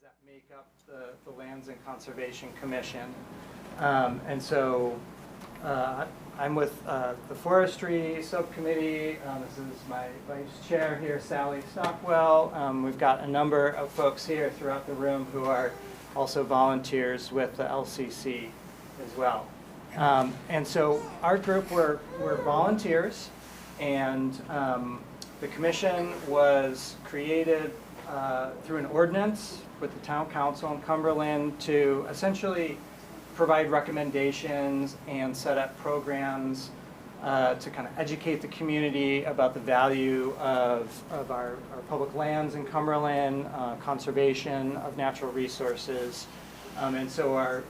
that make up the Lands and Conservation Commission. And so I'm with the Forestry Subcommittee. This is my vice chair here, Sally Stockwell. We've got a number of folks here throughout the room who are also volunteers with the LCC as well. And so our group, we're volunteers, and the commission was created through an ordinance with the town council in Cumberland to essentially provide recommendations and set up programs to kind of educate the community about the value of our public lands in Cumberland, conservation of natural resources. And so our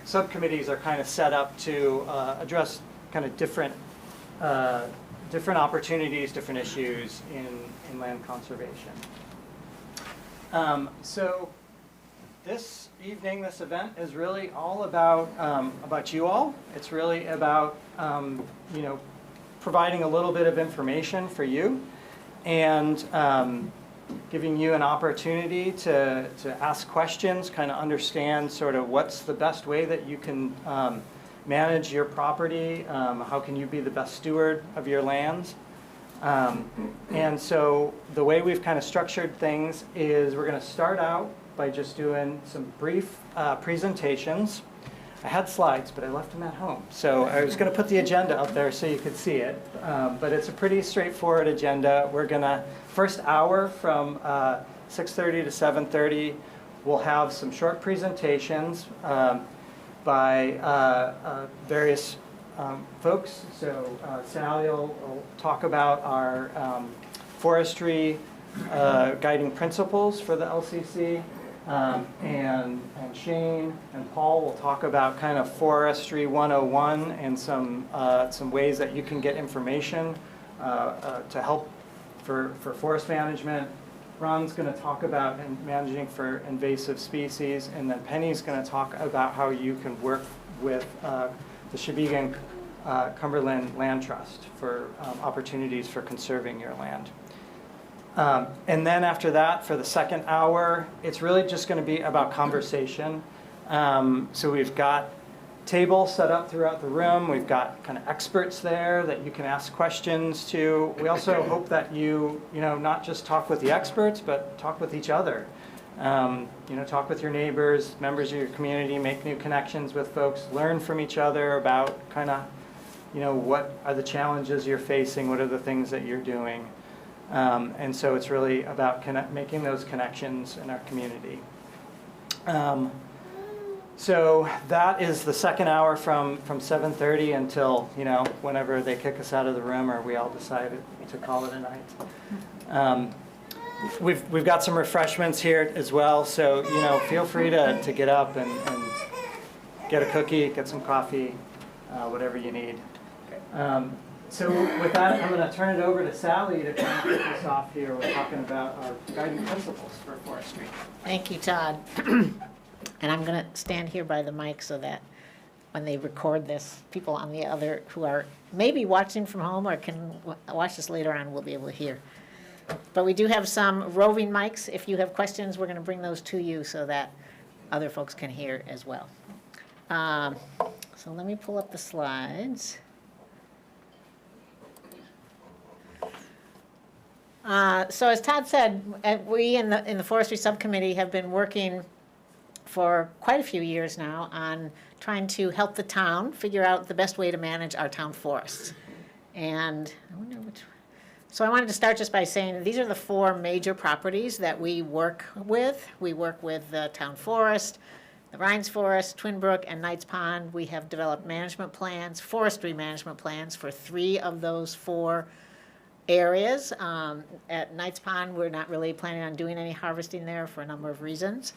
subcommittees are kind of set up to address kind of different opportunities, different issues in land conservation. So this evening, this event is really all about you all. It's really about providing a little bit of information for you and giving you an opportunity to ask questions, kind of understand sort of what's the best way that you can manage your property, how can you be the best steward of your lands. And so the way we've kind of structured things is we're going to start out by just doing some brief presentations. I had slides, but I left them at home. So I was going to put the agenda up there so you could see it. But it's a pretty straightforward agenda. We're going to, first hour from 6:30 to 7:30, we'll have some short presentations by various folks. So Sally will talk about our forestry guiding principles for the LCC. And Shane and Paul will talk about kind of Forestry 101 and some ways that you can get information to help for forest management. Ron's going to talk about managing for invasive species, and then Penny's going to talk about how you can work with the Sheboygan Cumberland Land Trust for opportunities for conserving your land. And then after that, for the second hour, it's really just going to be about conversation. So we've got tables set up throughout the room. We've got kind of experts there that you can ask questions to. We also hope that you not just talk with the experts, but talk with each other. Talk with your neighbors, members of your community, make new connections with folks, learn from each other about kind of, what are the challenges you're facing, what are the things that you're doing. And so it's really about making those connections in our community. So that is the second hour from 7:30 until, whenever they kick us out of the room or we all decide to call it a night. We've got some refreshments here as well, so, feel free to get up and get a cookie, get some coffee, whatever you need. So with that, I'm going to turn it over to Sally to kind of kick us off here. We're talking about our guiding principles for forestry. Thank you, Todd. And I'm going to stand here by the mic so that when they record this, people on the other who are maybe watching from home or can watch this later on will be able to hear. But we do have some roving mics. If you have questions, we're going to bring those to you so that other folks can hear as well. So let me pull up the slides. So as Todd said, we in the Forestry Subcommittee have been working for quite a few years now on trying to help the town figure out the best way to manage our town forests. And I wonder which. So I wanted to start just by saying these are the four major properties that we work with. We work with the town forest, the Rhines Forest, Twin Brook, and Knights Pond. We have developed management plans, forestry management plans for 3 of those 4 areas. At Knights Pond, we're not really planning on doing any harvesting there for a number of reasons.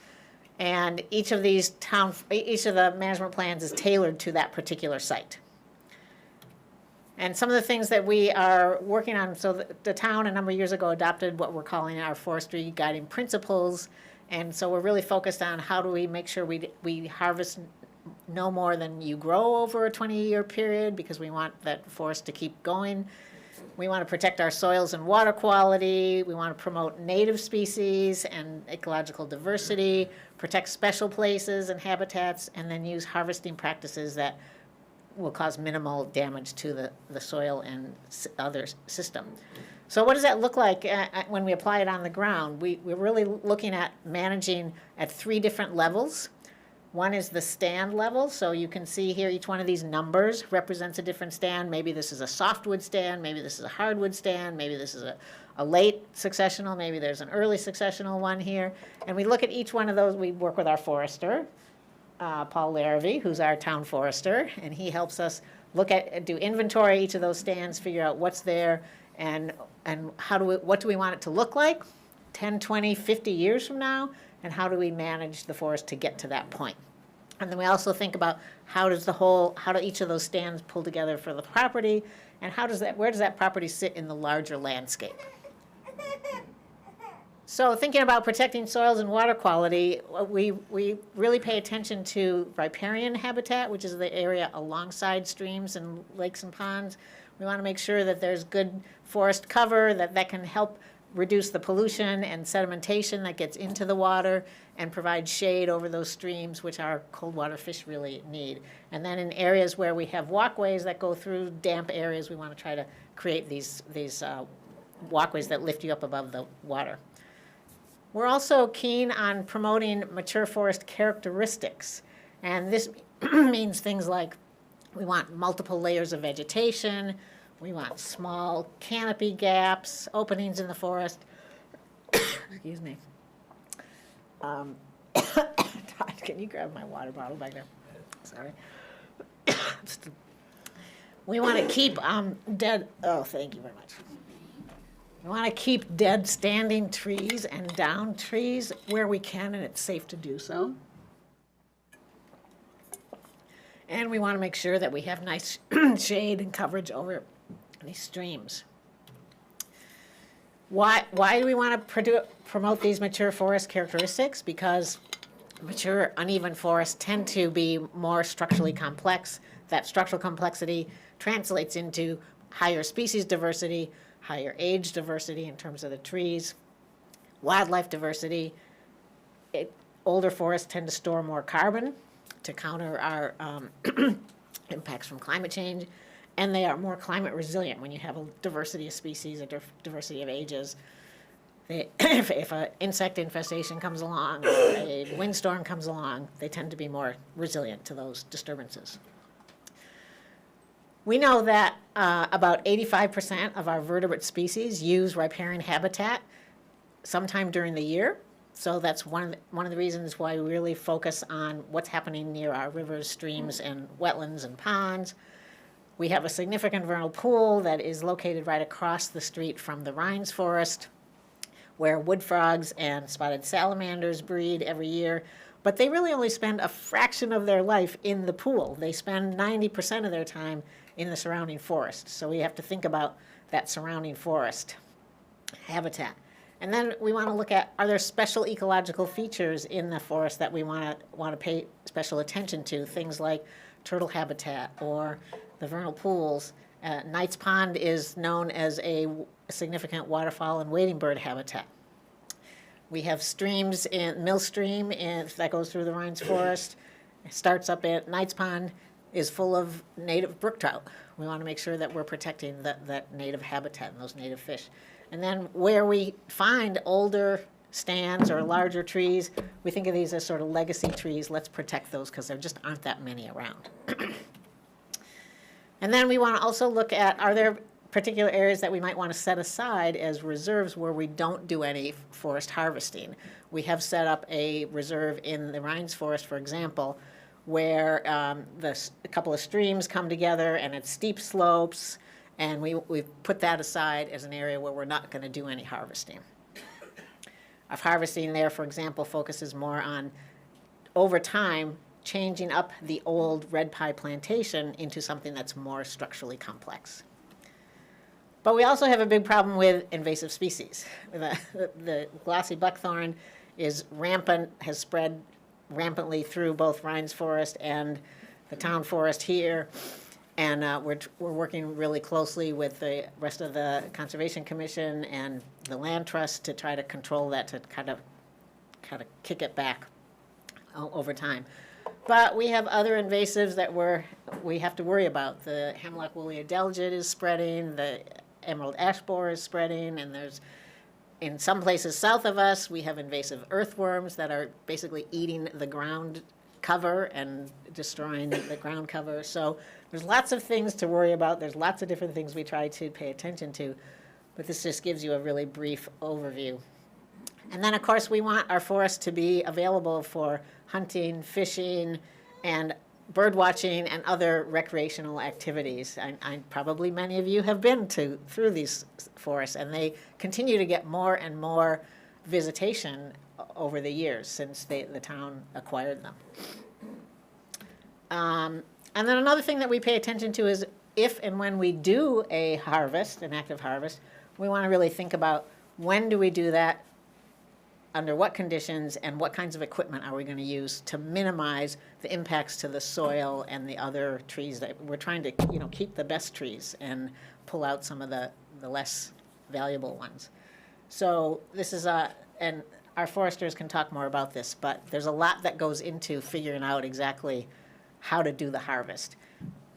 And each of the management plans is tailored to that particular site. And some of the things that we are working on, so the town a number of years ago adopted what we're calling our forestry guiding principles. And so we're really focused on how do we make sure we harvest no more than you grow over a 20-year period, because we want that forest to keep going. We want to protect our soils and water quality. We want to promote native species and ecological diversity, protect special places and habitats, and then use harvesting practices that will cause minimal damage to the soil and other system. So what does that look like when we apply it on the ground? We're really looking at managing at 3 different levels. One is the stand level, so you can see here each one of these numbers represents a different stand. Maybe this is a softwood stand, maybe this is a hardwood stand, maybe this is a late successional, maybe there's an early successional one here. And we look at each one of those. We work with our forester, Paul Larrabee, who's our town forester, and he helps us do inventory each of those stands, figure out what's there, and what do we want it to look like 10, 20, 50 years from now, and how do we manage the forest to get to that point. And then we also think about how do each of those stands pull together for the property, and where does that property sit in the larger landscape. So thinking about protecting soils and water quality, we really pay attention to riparian habitat, which is the area alongside streams and lakes and ponds. We want to make sure that there's good forest cover that can help reduce the pollution and sedimentation that gets into the water and provide shade over those streams, which our cold water fish really need. And then in areas where we have walkways that go through damp areas, we want to try to create these walkways that lift you up above the water. We're also keen on promoting mature forest characteristics. And this means things like we want multiple layers of vegetation, we want small canopy gaps, openings in the forest. Excuse me. Todd, can you grab my water bottle back there? Sorry. We want to keep dead, oh, thank you very much. We want to keep dead standing trees and down trees where we can, and it's safe to do so. And we want to make sure that we have nice shade and coverage over these streams. Why do we want to promote these mature forest characteristics? Because mature uneven forests tend to be more structurally complex. That structural complexity translates into higher species diversity, higher age diversity in terms of the trees, wildlife diversity. Older forests tend to store more carbon to counter our impacts from climate change, and they are more climate resilient when you have a diversity of species, a diversity of ages. If an insect infestation comes along or a windstorm comes along, they tend to be more resilient to those disturbances. We know that about 85% of our vertebrate species use riparian habitat sometime during the year. So that's one of the reasons why we really focus on what's happening near our rivers, streams, and wetlands and ponds. We have a significant vernal pool that is located right across the street from the Rhines Forest, where wood frogs and spotted salamanders breed every year. But they really only spend a fraction of their life in the pool. They spend 90% of their time in the surrounding forest. So we have to think about that surrounding forest habitat. And then we want to look at, are there special ecological features in the forest that we want to pay special attention to? Things like turtle habitat or the vernal pools. Knight's Pond is known as a significant waterfowl and wading bird habitat. We have streams in Mill Stream that goes through the Rhines Forest. It starts up at Knight's Pond, is full of native brook trout. We want to make sure that we're protecting that native habitat and those native fish. And then where we find older stands or larger trees, we think of these as sort of legacy trees. Let's protect those because there just aren't that many around. And then we want to also look at, are there particular areas that we might want to set aside as reserves where we don't do any forest harvesting. We have set up a reserve in the Rhines Forest, for example, where a couple of streams come together and it's steep slopes, and we've put that aside as an area where we're not going to do any harvesting. Our harvesting there, for example, focuses more on, over time, changing up the old red pie plantation into something that's more structurally complex. But we also have a big problem with invasive species. The glossy buckthorn is rampant, has spread rampantly through both Rhines Forest and the town forest here. And we're working really closely with the rest of the Conservation Commission and the Land Trust to try to control that, to kind of kick it back over time. But we have other invasives that we have to worry about. The hemlock woolly adelgid is spreading, the emerald ash borer is spreading, and there's, in some places south of us, we have invasive earthworms that are basically eating the ground cover and destroying the ground cover. So there's lots of things to worry about. There's lots of different things we try to pay attention to, but this just gives you a really brief overview. And then, of course, we want our forests to be available for hunting, fishing, and bird watching and other recreational activities. Probably many of you have been through these forests, and they continue to get more and more visitation over the years since the town acquired them. And then another thing that we pay attention to is if and when we do a harvest, an active harvest, we want to really think about when do we do that, under what conditions, and what kinds of equipment are we going to use to minimize the impacts to the soil and the other trees that we're trying to, keep the best trees and pull out some of the less valuable ones. So this is and our foresters can talk more about this, but there's a lot that goes into figuring out exactly how to do the harvest.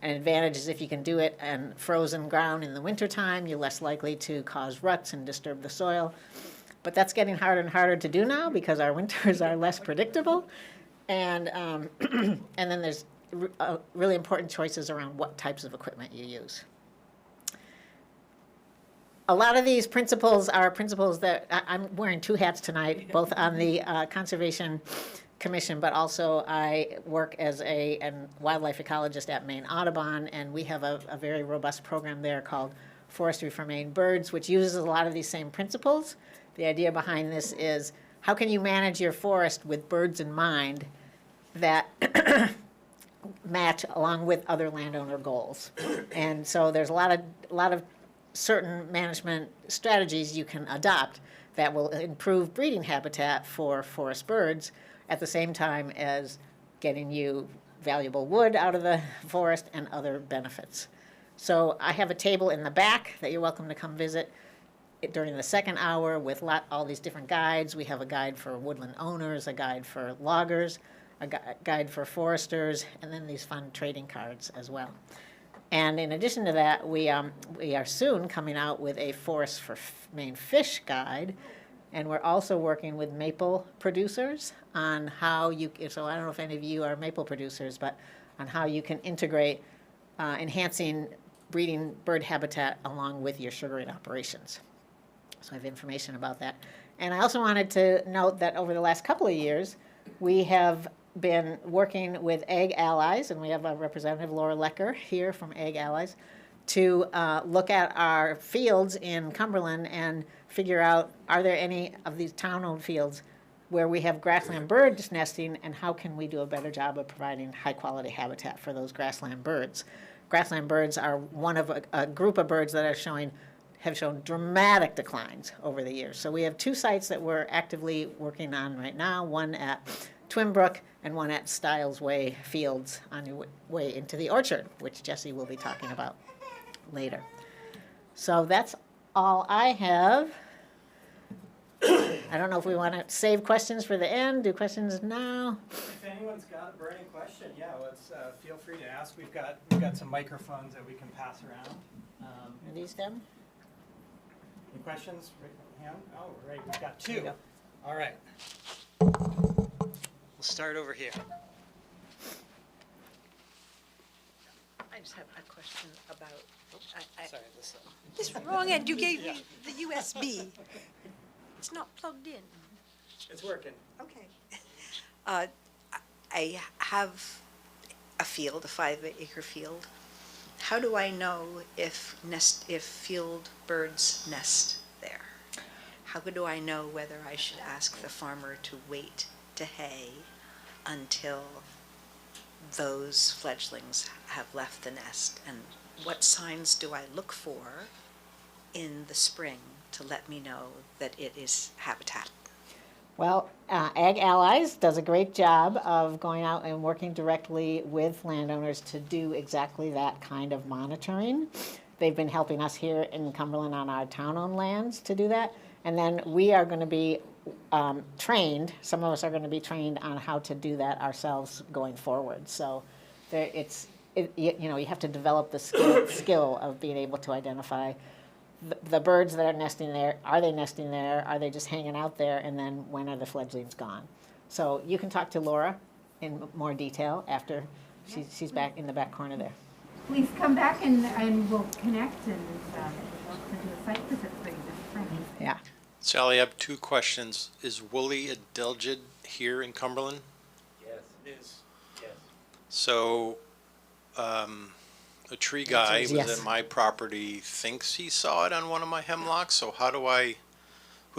An advantage is if you can do it on frozen ground in the wintertime, you're less likely to cause ruts and disturb the soil. But that's getting harder and harder to do now because our winters are less predictable. And and then there's really important choices around what types of equipment you use. A lot of these principles are principles that I'm wearing two hats tonight, both on the Conservation Commission, but also I work as a wildlife ecologist at Maine Audubon, and we have a very robust program there called Forestry for Maine Birds, which uses a lot of these same principles. The idea behind this is how can you manage your forest with birds in mind that match along with other landowner goals. And so there's a lot of certain management strategies you can adopt that will improve breeding habitat for forest birds at the same time as getting you valuable wood out of the forest and other benefits. So I have a table in the back that you're welcome to come visit during the second hour with all these different guides. We have a guide for woodland owners, a guide for loggers, a guide for foresters, and then these fun trading cards as well. And in addition to that, we are soon coming out with a Forest for Maine Fish guide, and we're also working with maple producers on how so I don't know if any of you are maple producers, but on how you can integrate enhancing breeding bird habitat along with your sugaring operations. So I have information about that. And I also wanted to note that over the last couple of years, we have been working with Ag Allies, and we have a representative, Laura Lecker, here from Ag Allies, to look at our fields in Cumberland and figure out, are there any of these town-owned fields where we have grassland birds nesting, and how can we do a better job of providing high-quality habitat for those grassland birds? Grassland birds are one of a group of birds that have shown dramatic declines over the years. So we have two sites that we're actively working on right now, one at Twimbrook and one at Stiles Way Fields on your way into the orchard, which Jesse will be talking about later. So that's all I have. I don't know if we want to save questions for the end, do questions now. If anyone's got a burning question, let's feel free to ask. We've got some microphones that we can pass around. Are these them? Any questions? Raise your hand. Oh, right, we've got two. All right. We'll start over here. I just have a question about. Sorry, this. This wrong end. You gave me the USB. It's not plugged in. It's working. Okay. I have a field, a 5-acre field. How do I know if field birds nest there? How do I know whether I should ask the farmer to wait to hay until those fledglings have left the nest? And what signs do I look for in the spring to let me know that it is habitat? Well, Ag Allies does a great job of going out and working directly with landowners to do exactly that kind of monitoring. They've been helping us here in Cumberland on our town-owned lands to do that. And then we are going to be trained, some of us are going to be trained on how to do that ourselves going forward. So there, you have to develop the skill of being able to identify the birds that are nesting there. Are they nesting there? Are they just hanging out there? And then when are the fledglings gone? So you can talk to Laura in more detail after she's back in the back corner there. Please come back and we'll connect and we'll do a site visit for you this spring. Yeah. Sally, I have two questions. Is woolly adelgid here in Cumberland? Yes, it is, yes. So, a tree guy was Yes. at my property, thinks he saw it on one of my hemlocks, so who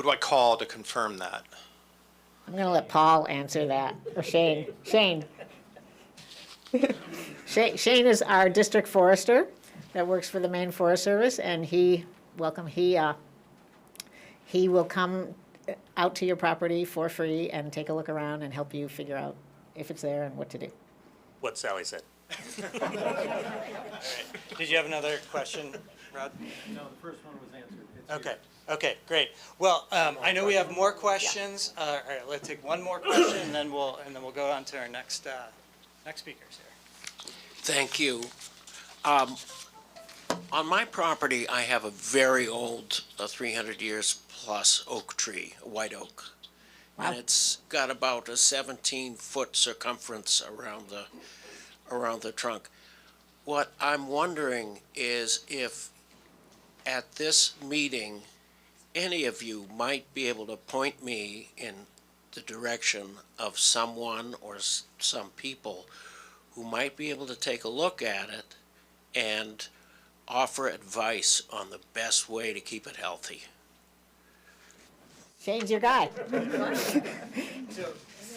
do I call to confirm that? I'm going to let Paul answer that, or Shane. Shane is our district forester that works for the Maine Forest Service, and he will come out to your property for free and take a look around and help you figure out if it's there and what to do. What Sally said. Did you have another question, Rod? No, the first one was answered. It's Okay, okay, great. Well, I know we have more questions. All right, let's take one more question, and then we'll go on to our next speakers here. Thank you. On my property, I have a very old, 300 years plus oak tree, a white oak. Wow. And it's got about a 17-foot circumference around the trunk. What I'm wondering is if at this meeting, any of you might be able to point me in the direction of someone or some people who might be able to take a look at it and offer advice on the best way to keep it healthy. Shane's your guy.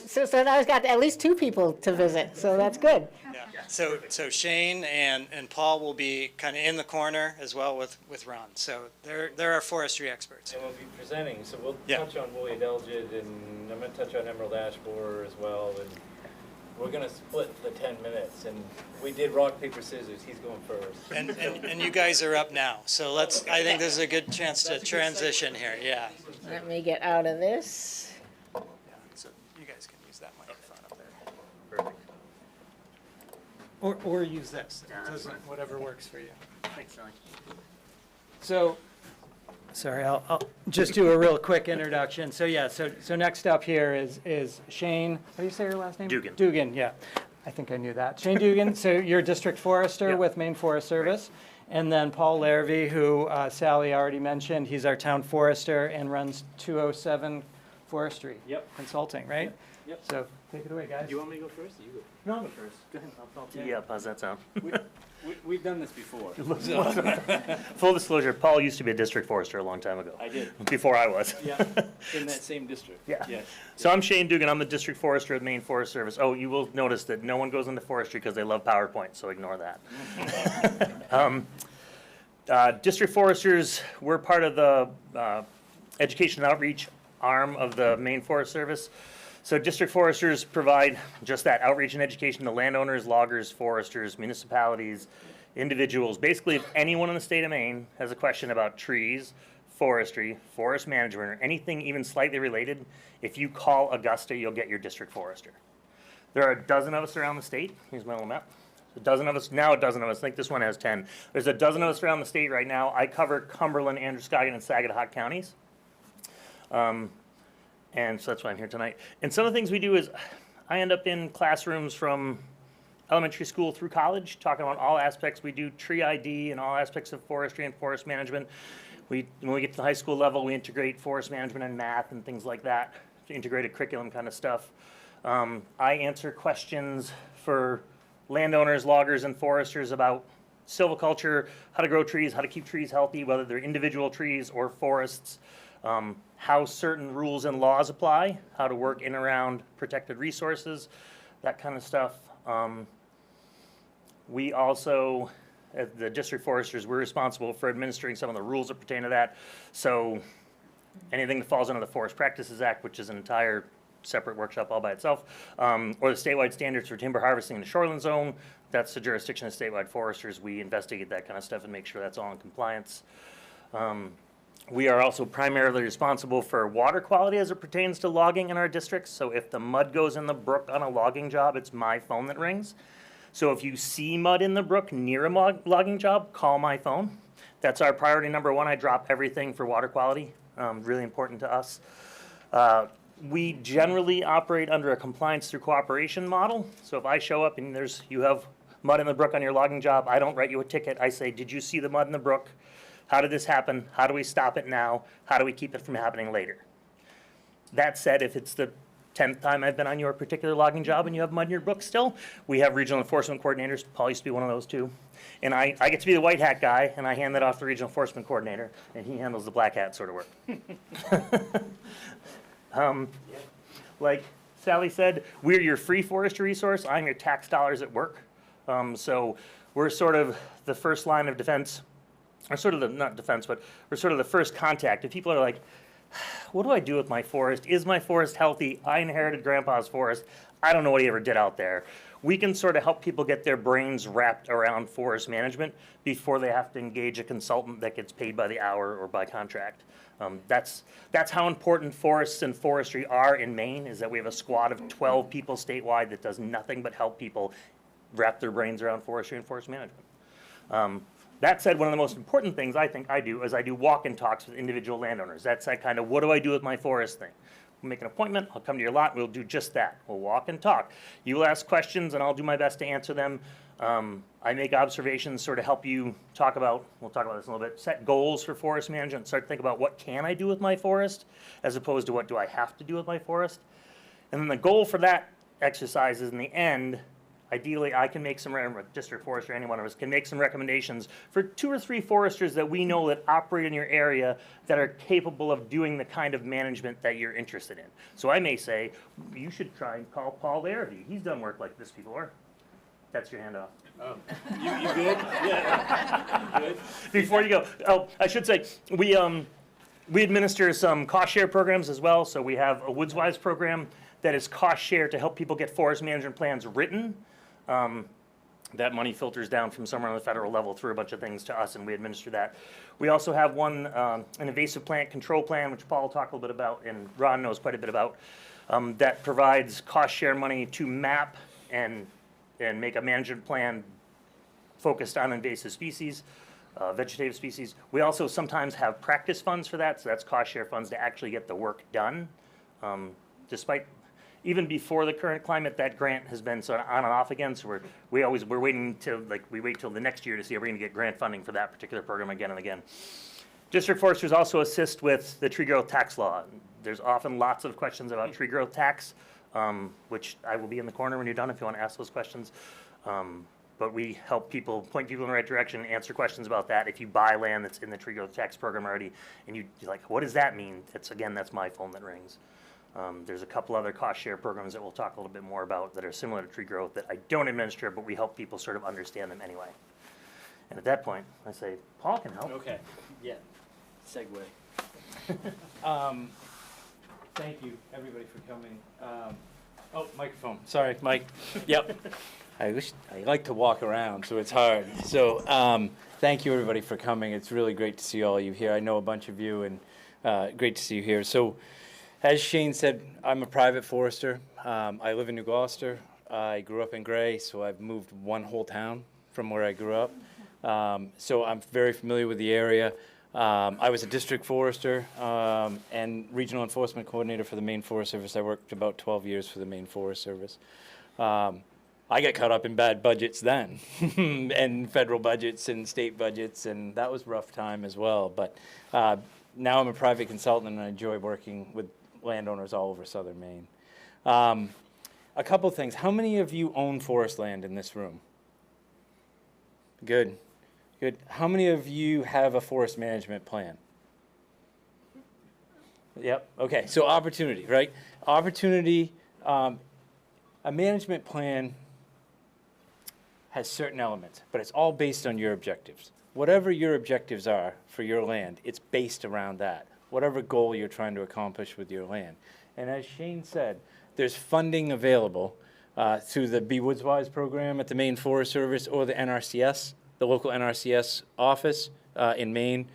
So now he's got at least two people to visit, so that's good. Yeah. So Shane and Paul will be kind of in the corner as well with Ron. So they're our forestry experts. And we'll be presenting, so we'll Yeah. touch on woolly adelgid, and I'm gonna touch on emerald ash borer as well, and we're gonna split the 10 minutes, and we did rock, paper, scissors, he's going first. And you guys are up now. So I think this is a good chance to transition here, yeah. Let me get out of this. Yeah, so you guys can use that microphone up there. Perfect. Or use this, whatever works for you. Thanks, Sally. So, sorry, I'll just do a real quick introduction. So yeah, so next up here is Shane, how do you say your last name? Dugan. Dugan, yeah. I think I knew that. Shane Dugan, so you're district forester Yep. with Maine Forest Service. And then Paul Larrabee, who Sally already mentioned, he's our town forester and runs 207 Forestry. Yep. Consulting, right? Yep. So take it away, guys. Do you want me to go first, or you go? No, I'm first. Go ahead, I'll take it. Yeah, how's that sound? We've done this before. Full disclosure, Paul used to be a district forester a long time ago. I did. Before I was. Yeah, in that same district. Yeah. Yes. So I'm Shane Dugan, I'm the district forester at Maine Forest Service. Oh, you will notice that no one goes into forestry because they love PowerPoint, so ignore that. District foresters, we're part of the education and outreach arm of the Maine Forest Service. So district foresters provide just that outreach and education to landowners, loggers, foresters, municipalities, individuals. Basically, if anyone in the state of Maine has a question about trees, forestry, forest management, or anything even slightly related, if you call Augusta, you'll get your district forester. There are a dozen of us around the state. Here's my little map. A dozen of us, now a dozen of us. I think this one has 10. There's a dozen of us around the state right now. I cover Cumberland, Androscoggin, and Saginaw counties. And so that's why I'm here tonight. And some of the things we do is I end up in classrooms from elementary school through college, talking about all aspects. We do tree ID and all aspects of forestry and forest management. When we get to the high school level, we integrate forest management and math and things like that, integrated curriculum kind of stuff. I answer questions for landowners, loggers, and foresters about silviculture, how to grow trees, how to keep trees healthy, whether they're individual trees or forests. How certain rules and laws apply, how to work in around protected resources, that kind of stuff. We also, as the district foresters, we're responsible for administering some of the rules that pertain to that. So anything that falls under the Forest Practices Act, which is an entire separate workshop all by itself, or the statewide standards for timber harvesting in the shoreline zone. That's the jurisdiction of statewide foresters. We investigate that kind of stuff and make sure that's all in compliance. We are also primarily responsible for water quality as it pertains to logging in our districts. So if the mud goes in the brook on a logging job, it's my phone that rings. So if you see mud in the brook near a logging job, call my phone. That's our priority number one. I drop everything for water quality, really important to us. We generally operate under a compliance through cooperation model. So if I show up and you have mud in the brook on your logging job, I don't write you a ticket. I say, did you see the mud in the brook? How did this happen? How do we stop it now? How do we keep it from happening later? That said, if it's the 10th time I've been on your particular logging job and you have mud in your brook still, we have regional enforcement coordinators. Paul used to be one of those too. And I get to be the white hat guy, and I hand that off to the regional enforcement coordinator, and he handles the black hat sort of work. Like Sally said, we're your free forestry resource. I'm your tax dollars at work. So we're sort of the first line of defense, or sort of the, not defense, but we're sort of the first contact. If people are like, what do I do with my forest? Is my forest healthy? I inherited grandpa's forest. I don't know what he ever did out there. We can sort of help people get their brains wrapped around forest management before they have to engage a consultant that gets paid by the hour or by contract. That's how important forests and forestry are in Maine, is that we have a squad of 12 people statewide that does nothing but help people wrap their brains around forestry and forest management. That said, one of the most important things I think I do is I do walk-in talks with individual landowners. That's that kind of, what do I do with my forest thing? We'll make an appointment, I'll come to your lot, and we'll do just that. We'll walk and talk. You will ask questions, and I'll do my best to answer them. I make observations, sort of help you talk about, we'll talk about this in a little bit, set goals for forest management, start to think about what can I do with my forest, as opposed to what do I have to do with my forest. And then the goal for that exercise is, in the end, ideally, I can make some, district forester, any one of us, can make some recommendations for 2 or 3 foresters that we know that operate in your area that are capable of doing the kind of management that you're interested in. So I may say, you should try and call Paul Lairdy. He's done work like this before. That's your handoff. Oh, you good? Yeah. Good. Before you go, oh, I should say, we administer some cost share programs as well. So we have a Woodswise program that is cost share to help people get forest management plans written. That money filters down from somewhere on the federal level through a bunch of things to us, and we administer that. We also have one, an invasive plant control plan, which Paul will talk a little bit about, and Ron knows quite a bit about, that provides cost share money to map and make a management plan focused on invasive species, vegetative species. We also sometimes have practice funds for that, so that's cost share funds to actually get the work done. Despite, even before the current climate, that grant has been sort of on and off again, so we're waiting till, we wait till the next year to see if we're gonna get grant funding for that particular program again and again. District foresters also assist with the tree growth tax law. There's often lots of questions about tree growth tax, which I will be in the corner when you're done if you want to ask those questions. But we help people, point people in the right direction, answer questions about that. If you buy land that's in the tree growth tax program already, and you're like, what does that mean? That's my phone that rings. There's a couple other cost share programs that we'll talk a little bit more about that are similar to tree growth that I don't administer, but we help people sort of understand them anyway. And at that point, I say, Paul can help. Okay, yeah, segue. Thank you, everybody, for coming. Oh, microphone, sorry, Mike. Yep. I like to walk around, so it's hard. So, thank you, everybody, for coming. It's really great to see all of you here. I know a bunch of you, and great to see you here. So, as Shane said, I'm a private forester. I live in New Gloucester. I grew up in Gray, so I've moved one whole town from where I grew up. So I'm very familiar with the area. I was a district forester and regional enforcement coordinator for the Maine Forest Service. I worked about 12 years for the Maine Forest Service. I got caught up in bad budgets then, and federal budgets and state budgets, and that was a rough time as well. But now I'm a private consultant, and I enjoy working with landowners all over southern Maine. A couple things. How many of you own forest land in this room? Good. Good. How many of you have a forest management plan? Yep. Okay. So opportunity, right? Opportunity. A management plan has certain elements, but it's all based on your objectives. Whatever your objectives are for your land, it's based around that. whatever goal you're trying to accomplish with your land. And as Shane said, there's funding available through the Be Woods Wise program at the Maine Forest Service or the NRCS, the local NRCS office in Maine.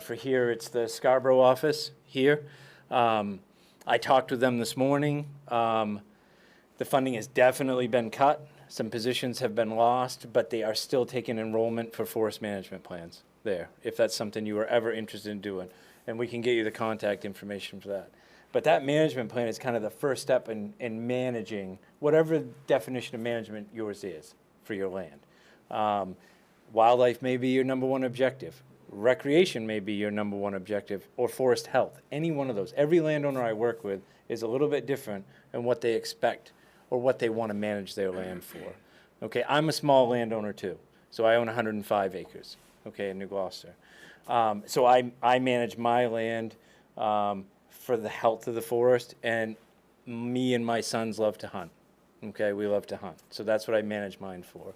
For here, it's the Scarborough office here. I talked with them this morning. The funding has definitely been cut. Some positions have been lost, but they are still taking enrollment for forest management plans there, if that's something you were ever interested in doing. And we can get you the contact information for that. But that management plan is kind of the first step in managing whatever definition of management yours is for your land. Wildlife may be your number one objective. Recreation may be your number one objective, or forest health. Any one of those. Every landowner I work with is a little bit different in what they expect or what they want to manage their land for. Okay, I'm a small landowner too, so I own 105 acres, okay, in New Gloucester. So I manage my land for the health of the forest, and me and my sons love to hunt. Okay, we love to hunt, so that's what I manage mine for.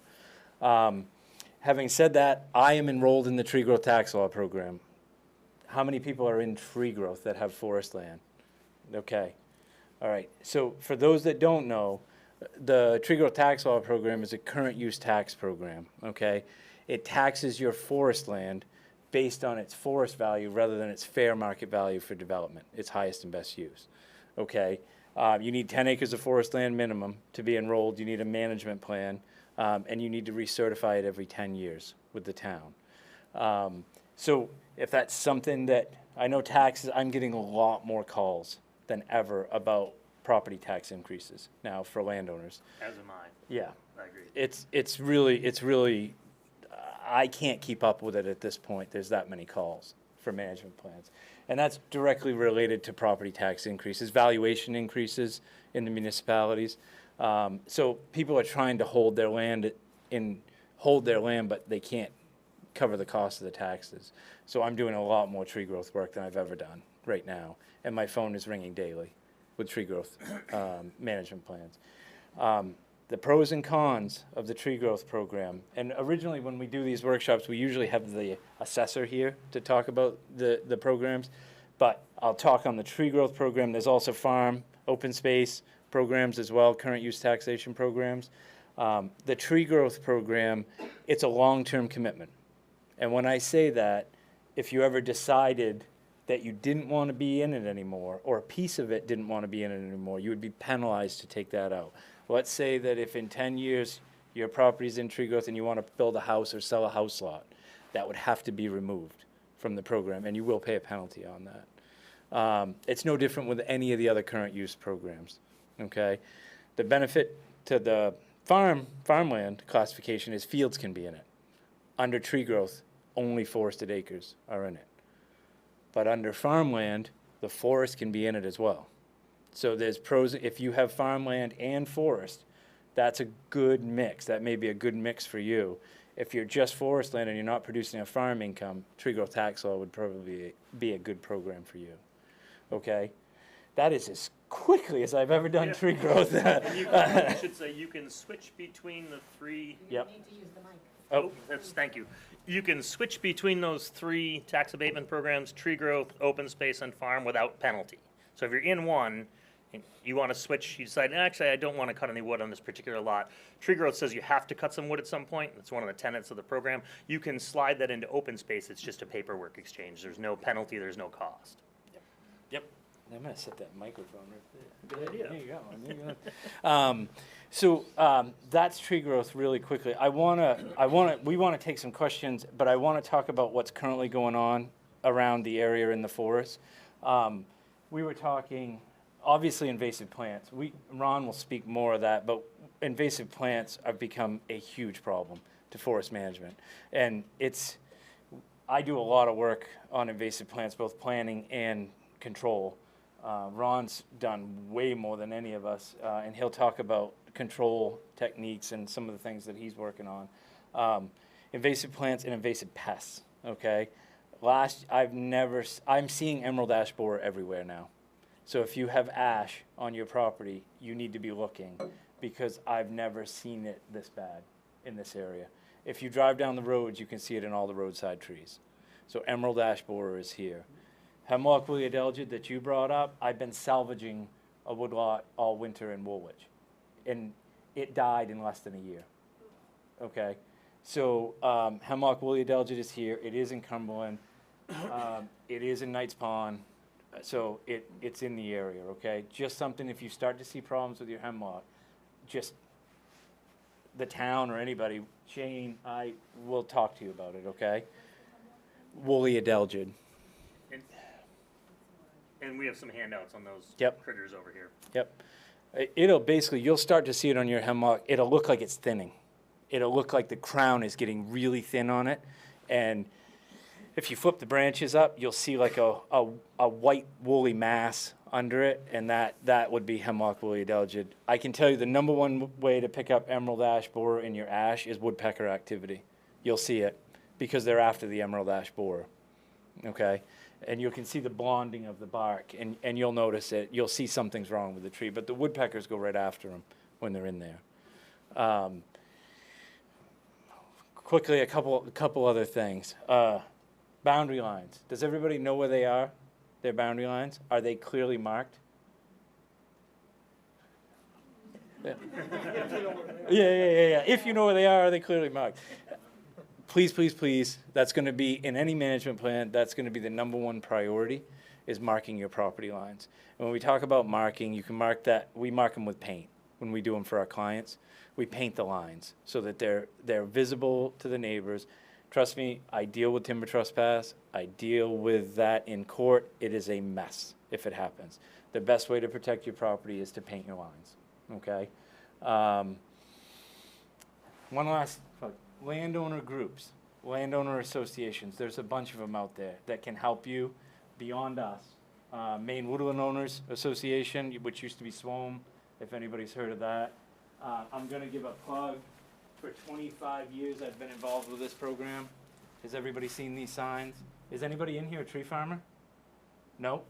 Having said that, I am enrolled in the tree growth tax law program. How many people are in tree growth that have forest land? Okay. All right. So for those that don't know, the tree growth tax law program is a current use tax program. Okay. It taxes your forest land based on its forest value rather than its fair market value for development, its highest and best use. Okay. You need 10 acres of forest land minimum to be enrolled. You need a management plan. And you need to recertify it every 10 years with the town. So if that's something that, I know taxes, I'm getting a lot more calls than ever about property tax increases now for landowners. As am I. Yeah. I agree. It's really, I can't keep up with it at this point. There's that many calls for management plans. And that's directly related to property tax increases, valuation increases in the municipalities. So people are trying to hold their land, but they can't cover the cost of the taxes. So I'm doing a lot more tree growth work than I've ever done right now, and my phone is ringing daily with tree growth management plans. The pros and cons of the tree growth program, and originally when we do these workshops, we usually have the assessor here to talk about the programs, but I'll talk on the tree growth program. There's also farm, open space programs as well, current use taxation programs. The tree growth program, it's a long-term commitment. And when I say that, if you ever decided that you didn't want to be in it anymore, or a piece of it didn't want to be in it anymore, you would be penalized to take that out. Let's say that if in 10 years your property's in tree growth and you want to build a house or sell a house lot, that would have to be removed from the program, and you will pay a penalty on that. It's no different with any of the other current use programs. Okay, the benefit to the farmland classification is fields can be in it. Under tree growth, only forested acres are in it. But under farmland, the forest can be in it as well. So there's pros. If you have farmland and forest, that's a good mix. That may be a good mix for you. If you're just forest land and you're not producing a farm income, tree growth tax law would probably be a good program for you. Okay, that is as quickly as I've ever done tree growth. And I should say you can switch between the three. Yep. You need to use the mic. Oh, thank you. You can switch between those three tax abatement programs: tree growth, open space, and farm, without penalty. So if you're in one and you want to switch, you decide, actually, I don't want to cut any wood on this particular lot. Tree growth says you have to cut some wood at some point. That's one of the tenets of the program. You can slide that into open space. It's just a paperwork exchange. There's no penalty. There's no cost. Yep. I'm gonna set that microphone right there. Good idea. There you go. So that's tree growth really quickly. We want to take some questions, but I want to talk about what's currently going on around the area in the forest. We were talking, obviously, invasive plants. Ron will speak more of that, but invasive plants have become a huge problem to forest management, and I do a lot of work on invasive plants, both planning and control. Ron's done way more than any of us, and he'll talk about control techniques and some of the things that he's working on. Invasive plants and invasive pests, okay? I'm seeing emerald ash borer everywhere now. So if you have ash on your property, you need to be looking, because I've never seen it this bad in this area. If you drive down the roads, you can see it in all the roadside trees. So emerald ash borer is here. Hemlock woolly adelgid that you brought up, I've been salvaging a woodlot all winter in Woolwich. And it died in less than a year. Okay? So hemlock woolly adelgid is here. It is in Cumberland. It is in Knights Pond. So it's in the area, okay? Just something, if you start to see problems with your hemlock, just the town or anybody, Shane, I will talk to you about it, okay? Woolly adelgid. And we have some handouts on those Yep. critters over here. Yep. It'll basically, you'll start to see it on your hemlock. It'll look like it's thinning. It'll look like the crown is getting really thin on it. And if you flip the branches up, you'll see like a white woolly mass under it, and that would be hemlock woolly adelgid. I can tell you the number one way to pick up emerald ash borer in your ash is woodpecker activity. You'll see it because they're after the emerald ash borer, okay? And you can see the blonding of the bark, and you'll notice it. You'll see something's wrong with the tree, but the woodpeckers go right after them when they're in there. Quickly, a couple other things. Boundary lines. Does everybody know where they are? Their boundary lines? Are they clearly marked? Yeah. Yeah. If you know where they are they clearly marked? Please, please, please, that's going to be, in any management plan, that's going to be the number one priority, is marking your property lines. And when we talk about marking, you can mark that, we mark them with paint when we do them for our clients. We paint the lines so that they're visible to the neighbors. Trust me, I deal with timber trespass. I deal with that in court. It is a mess if it happens. The best way to protect your property is to paint your lines, okay? One last, landowner groups, landowner associations. There's a bunch of them out there that can help you beyond us. Maine Woodland Owners Association, which used to be SWOM, if anybody's heard of that. I'm going to give a plug. For 25 years I've been involved with this program. Has everybody seen these signs? Is anybody in here a tree farmer? No?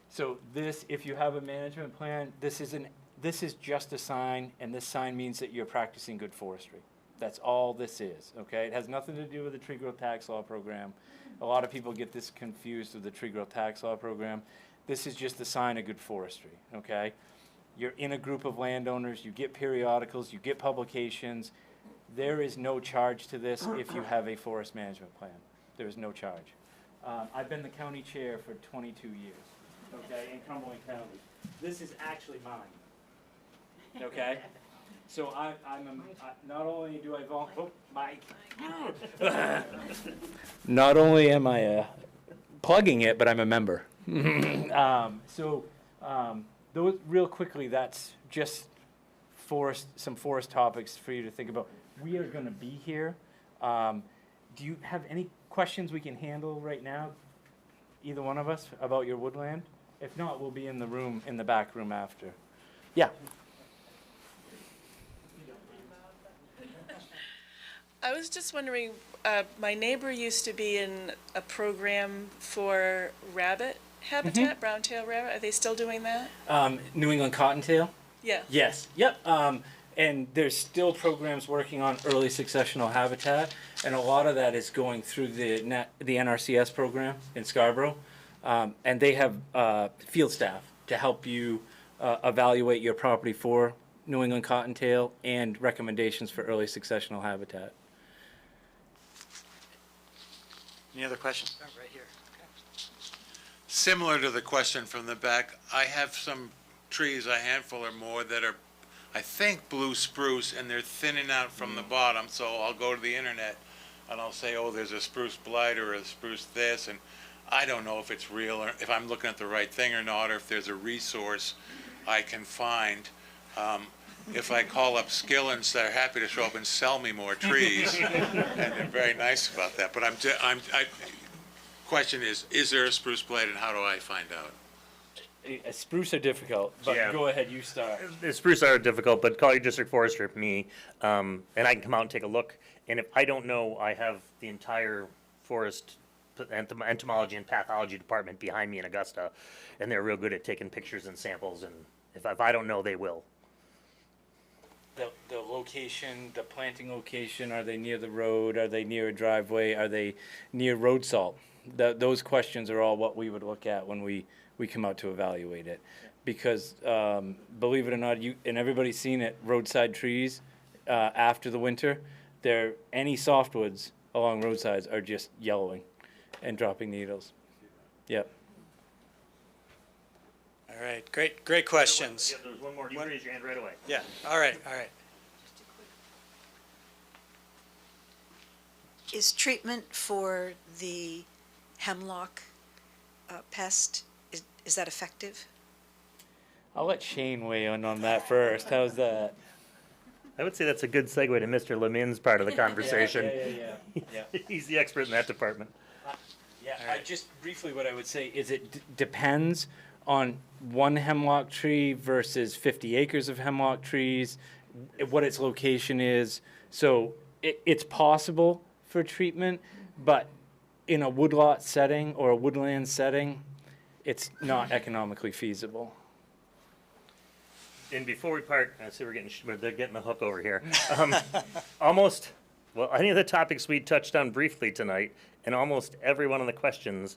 So this, if you have a management plan, this is just a sign, and this sign means that you're practicing good forestry. That's all this is, okay? It has nothing to do with the tree growth tax law program. A lot of people get this confused with the tree growth tax law program. This is just a sign of good forestry, okay? You're in a group of landowners, you get periodicals, you get publications. There is no charge to this if you have a forest management plan. There is no charge. I've been the county chair for 22 years, okay, in Cumberland County. This is actually mine, okay? So not only do I Mike. Not only am I plugging it, but I'm a member. Those real quickly, that's just some forest topics for you to think about. We are going to be here. Do you have any questions we can handle right now, either one of us, about your woodland? If not, we'll be in the room, in the back room after. Yeah. I was just wondering, my neighbor used to be in a program for rabbit habitat, brown-tailed rabbit. Are they still doing that? New England Cottontail? Yeah. Yes. Yep. And there's still programs working on early successional habitat, and a lot of that is going through the NRCS program in Scarborough, and they have field staff to help you evaluate your property for New England Cottontail and recommendations for early successional habitat. Any other questions? Right here. Similar to the question from the back, I have some trees, a handful or more, that are, I think, blue spruce, and they're thinning out from the bottom. So I'll go to the internet and I'll say, oh, there's a spruce blight or a spruce this, and I don't know if it's real or if I'm looking at the right thing or not, or if there's a resource I can find. If I call up Skillins, they're happy to show up and sell me more trees, and they're very nice about that. But question is there a spruce blight, and how do I find out? Spruce are difficult, but Yeah. go ahead, you start. The spruce are difficult, but call your district forester for me, and I can come out and take a look. And if I don't know, I have the entire forest entomology and pathology department behind me in Augusta, and they're real good at taking pictures and samples. And if I don't know, they will. The location, the planting location, are they near the road? Are they near a driveway? Are they near road salt? those questions are all what we would look at when we come out to evaluate it. Because believe it or not, and everybody's seen it, roadside trees after the winter, any softwoods along roadsides are just yellowing and dropping needles. Yep. All right, great questions. Yeah, there's one more. You raise your hand right away. Yeah, all right. Is treatment for the hemlock pest, is that effective? I'll let Shane weigh in on that first. How's that? I would say that's a good segue to Mr. Lemin's part of the conversation. Yeah. He's the expert in that department. Yeah, just briefly what I would say is it depends on one hemlock tree versus 50 acres of hemlock trees, what its location is. So it's possible for treatment, but in a woodlot setting or a woodland setting, it's not economically feasible. And before we part, I see they're getting the hook over here. Any of the topics we touched on briefly tonight, and almost every one of the questions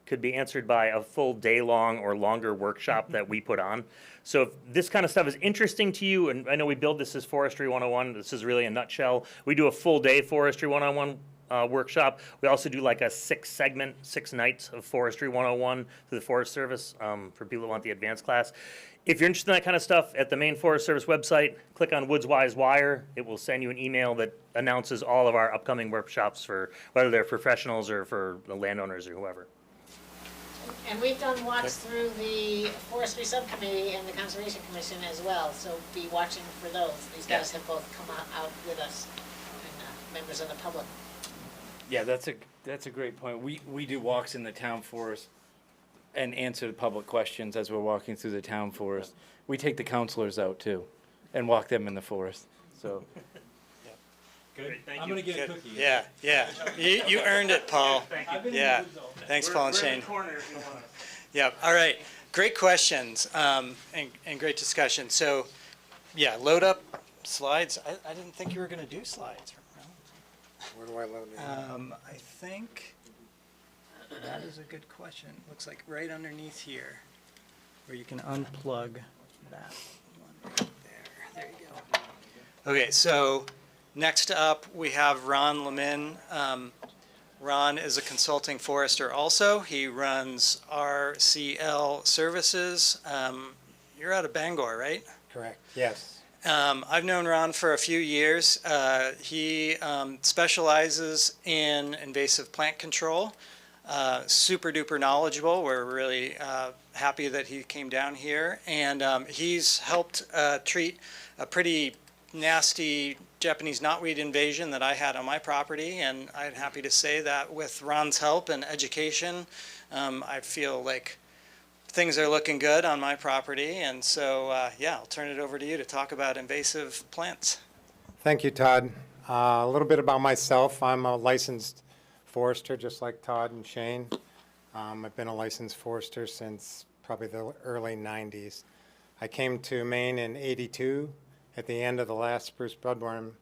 could be answered by a full day-long or longer workshop that we put on. So if this kind of stuff is interesting to you, and I know we build this as Forestry 101, this is really a nutshell. We do a full day Forestry 101 workshop. We also do like a 6 nights of Forestry 101 through the Forest Service for people that want the advanced class. If you're interested in that kind of stuff, at the Maine Forest Service website, click on Woods Wise Wire. It will send you an email that announces all of our upcoming workshops for whether they're professionals or for the landowners or whoever. And we've done walks through the Forestry Subcommittee and the Conservation Commission as well, so be watching for those. These guys have both come out with us, and members of the public. Yeah, that's a great point. We do walks in the town forest and answer the public questions as we're walking through the town forest. We take the counselors out too and walk them in the forest. So Good. Thank I'm you. gonna get a cookie. Yeah. You earned it, Paul. I've been Yeah. in the woods all day. Thanks, Paul and We're in Shane. the corner if you want us. Yeah, all right. Great questions and great discussion. So, yeah, load up slides. I didn't think you were going to do slides. Where do I load it? I think that is a good question. Looks like right underneath here, where you can unplug that one right there. There you go. Okay, so next up we have Ron Lemin. Ron is a consulting forester also. He runs RCL Services. You're out of Bangor, right? Correct, yes. I've known Ron for a few years. He specializes in invasive plant control. Super duper knowledgeable. We're really happy that he came down here. And he's helped treat a pretty nasty Japanese knotweed invasion that I had on my property, and I'm happy to say that with Ron's help and education, I feel like things are looking good on my property, and so yeah, I'll turn it over to you to talk about invasive plants. Thank you, Todd. A little bit about myself. I'm a licensed forester, just like Todd and Shane. I've been a licensed forester since probably the early 90s. I came to Maine in '82 at the end of the last spruce budworm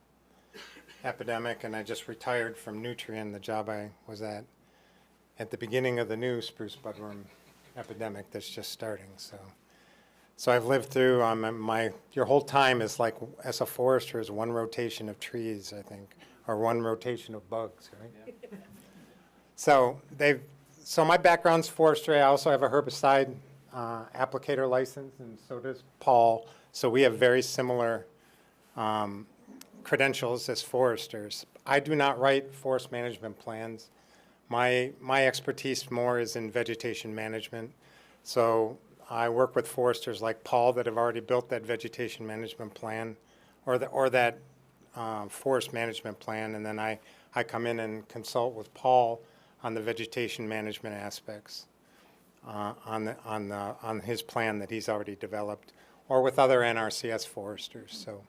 epidemic, and I just retired from Nutrien, the job I was at the beginning of the new spruce budworm epidemic that's just starting. So I've lived through, your whole time is like, as a forester, is one rotation of trees, I think, or one rotation of bugs, right? Yeah. So my background's forestry. I also have a herbicide applicator license, and so does Paul. So we have very similar credentials as foresters. I do not write forest management plans. My expertise more is in vegetation management. So I work with foresters like Paul that have already built that vegetation management plan or that forest management plan, and then I come in and consult with Paul on the vegetation management aspects on his plan that he's already developed, or with other NRCS foresters. So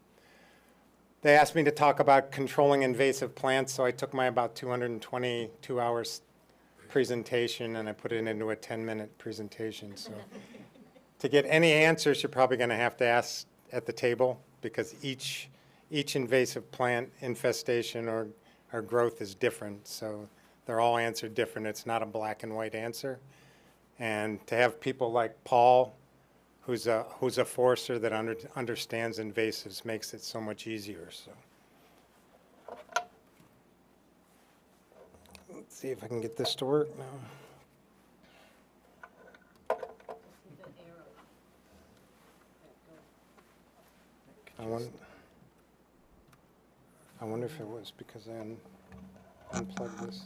they asked me to talk about controlling invasive plants, so I took my about 222 hours presentation and I put it into a 10-minute presentation. So to get any answers, you're probably going to have to ask at the table, because each invasive plant infestation or growth is different. So They're all answered different. It's not a black and white answer. And to have people like Paul, who's a forester that understands invasives, makes it so much easier. So let's see if I can get this to work now. I wonder if it was because I unplugged this.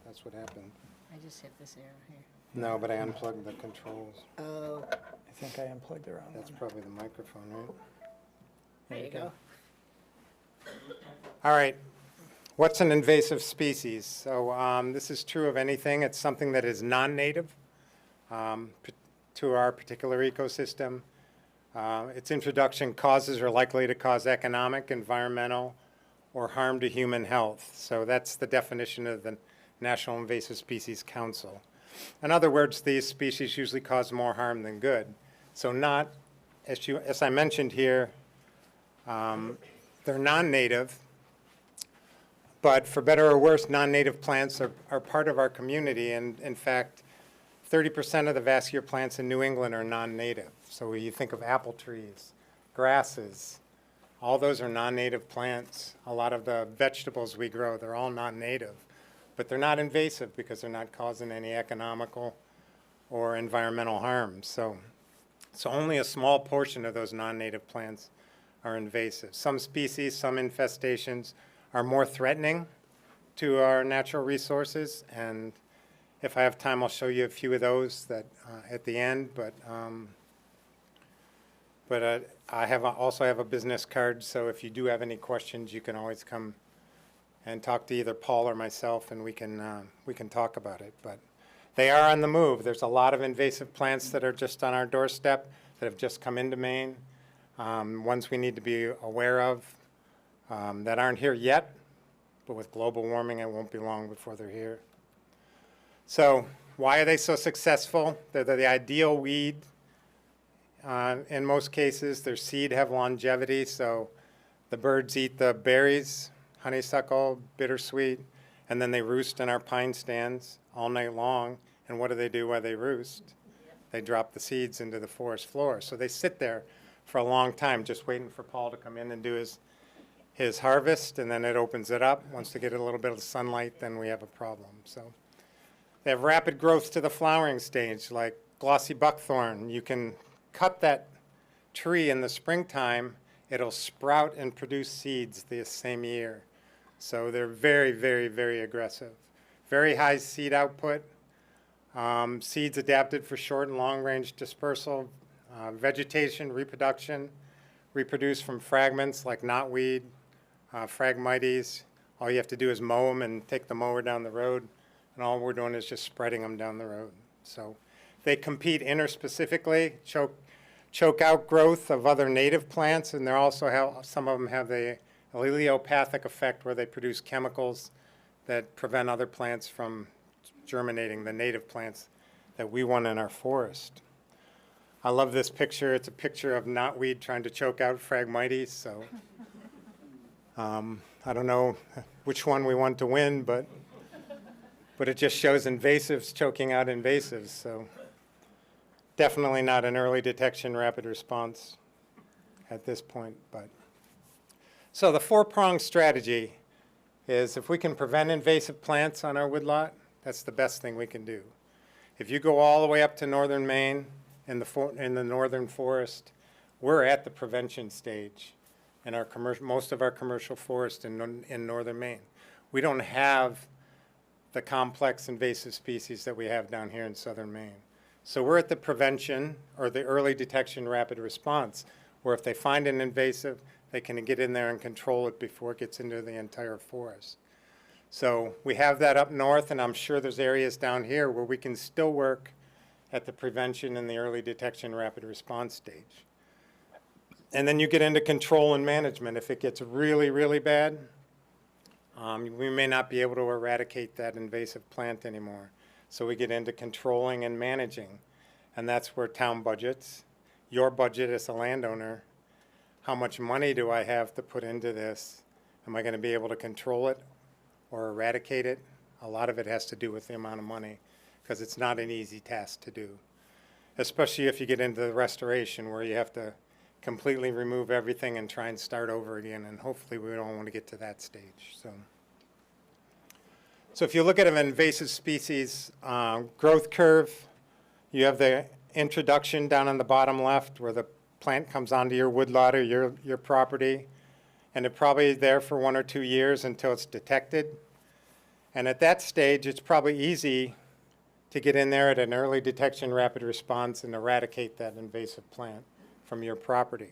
That's what happened. I just hit this arrow here. No, but I unplugged the controls. Oh, I think I unplugged the wrong That's one. probably the microphone, right? there you go. All right. What's an invasive species? So this is true of anything. It's something that is non-native to our particular ecosystem. Its introduction causes or likely to cause economic, environmental, or harm to human health. So that's the definition of the National Invasive Species Council. In other words, these species usually cause more harm than good. So not, as I mentioned here, they're non-native, but for better or worse, non-native plants are part of our community. And in fact, 30% of the vascular plants in New England are non-native. So when you think of apple trees, grasses, all those are non-native plants. A lot of the vegetables we grow, they're all non-native. But they're not invasive because they're not causing any economical or environmental harm. So only a small portion of those non-native plants are invasive. Some species, some infestations are more threatening to our natural resources. And if I have time, I'll show you a few of those that at the end. But I also have a business card, so if you do have any questions, you can always come and talk to either Paul or myself, and we can talk about it. But they are on the move. There's a lot of invasive plants that are just on our doorstep that have just come into Maine. Ones we need to be aware of that aren't here yet, but with global warming, it won't be long before they're here. So why are they so successful? They're the ideal weed. In most cases, their seed have longevity, so the birds eat the berries, honeysuckle, bittersweet, and then they roost in our pine stands all night long. And what do they do while they roost? They drop the seeds into the forest floor. So they sit there for a long time just waiting for Paul to come in and do his harvest, and then it opens it up. Once they get a little bit of sunlight, then we have a problem. So they have rapid growth to the flowering stage, like glossy buckthorn. You can cut that tree in the springtime, it'll sprout and produce seeds the same year. So they're very, very, very aggressive. Very high seed output. Seeds adapted for short and long range dispersal. Vegetation, reproduction, reproduce from fragments like knotweed, Phragmites. All you have to do is mow them and take the mower down the road, and all we're doing is just spreading them down the road. So they compete interspecifically, choke out growth of other native plants, and they also have, some of them have the allelopathic effect where they produce chemicals that prevent other plants from germinating, the native plants that we want in our forest. I love this picture. It's a picture of knotweed trying to choke out Phragmites. So I don't know which one we want to win, but it just shows invasives choking out invasives. So definitely not an early detection, rapid response at this point. But so the four-pronged strategy is if we can prevent invasive plants on our woodlot, that's the best thing we can do. If you go all the way up to northern Maine in the northern forest, we're at the prevention stage in our most of our commercial forest in northern Maine. We don't have the complex invasive species that we have down here in southern Maine. So we're at the prevention or the early detection rapid response, where if they find an invasive, they can get in there and control it before it gets into the entire forest. So we have that up north, and I'm sure there's areas down here where we can still work at the prevention and the early detection rapid response stage. And then you get into control and management. If it gets really, really bad, we may not be able to eradicate that invasive plant anymore. So we get into controlling and managing. And that's where town budgets, your budget as a landowner, how much money do I have to put into this? Am I going to be able to control it or eradicate it? A lot of it has to do with the amount of money, because it's not an easy task to do, especially if you get into the restoration where you have to completely remove everything and try and start over again, and hopefully we don't want to get to that stage. So if you look at an invasive species growth curve, you have the introduction down on the bottom left where the plant comes onto your woodlot or your property, and it's probably there for 1 or 2 years until it's detected. And at that stage, it's probably easy to get in there at an early detection rapid response and eradicate that invasive plant from your property.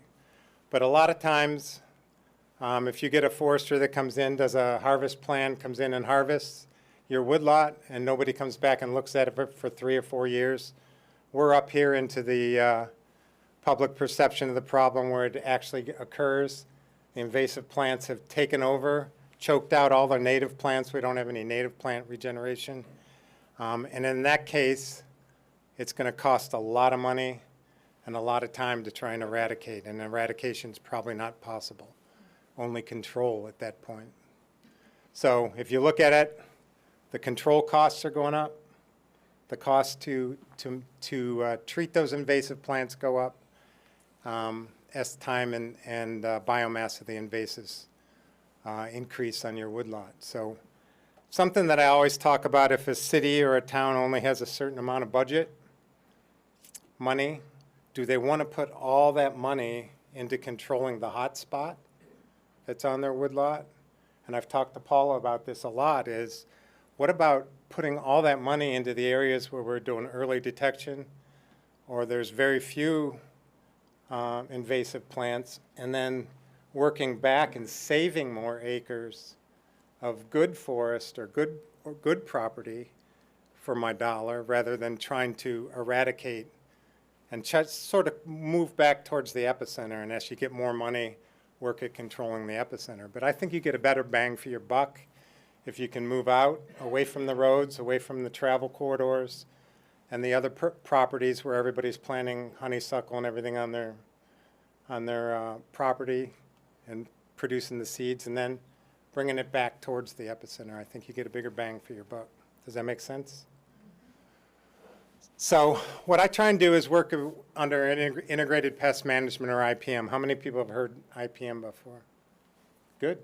But a lot of times, if you get a forester that comes in, does a harvest plan, comes in and harvests your woodlot, and nobody comes back and looks at it for 3 or 4 years, we're up here into the public perception of the problem where it actually occurs. The invasive plants have taken over, choked out all the native plants. We don't have any native plant regeneration. And in that case, it's going to cost a lot of money and a lot of time to try and eradicate. And eradication is probably not possible. Only control at that point. So if you look at it, the control costs are going up. The cost to treat those invasive plants go up as time and biomass of the invasives increase on your woodlot. So something that I always talk about, if a city or a town only has a certain amount of budget, money, do they want to put all that money into controlling the hot spot that's on their woodlot? And I've talked to Paula about this a lot, is what about putting all that money into the areas where we're doing early detection or there's very few invasive plants, and then working back and saving more acres of good forest or good property for my dollar, rather than trying to eradicate and sort of move back towards the epicenter, and as you get more money, work at controlling the epicenter. But I think you get a better bang for your buck if you can move out, away from the roads, away from the travel corridors, and the other properties where everybody's planting honeysuckle and everything on their property and producing the seeds, and then bringing it back towards the epicenter. I think you get a bigger bang for your buck. Does that make sense? So what I try and do is work under integrated pest management, or IPM. How many people have heard IPM before? Good.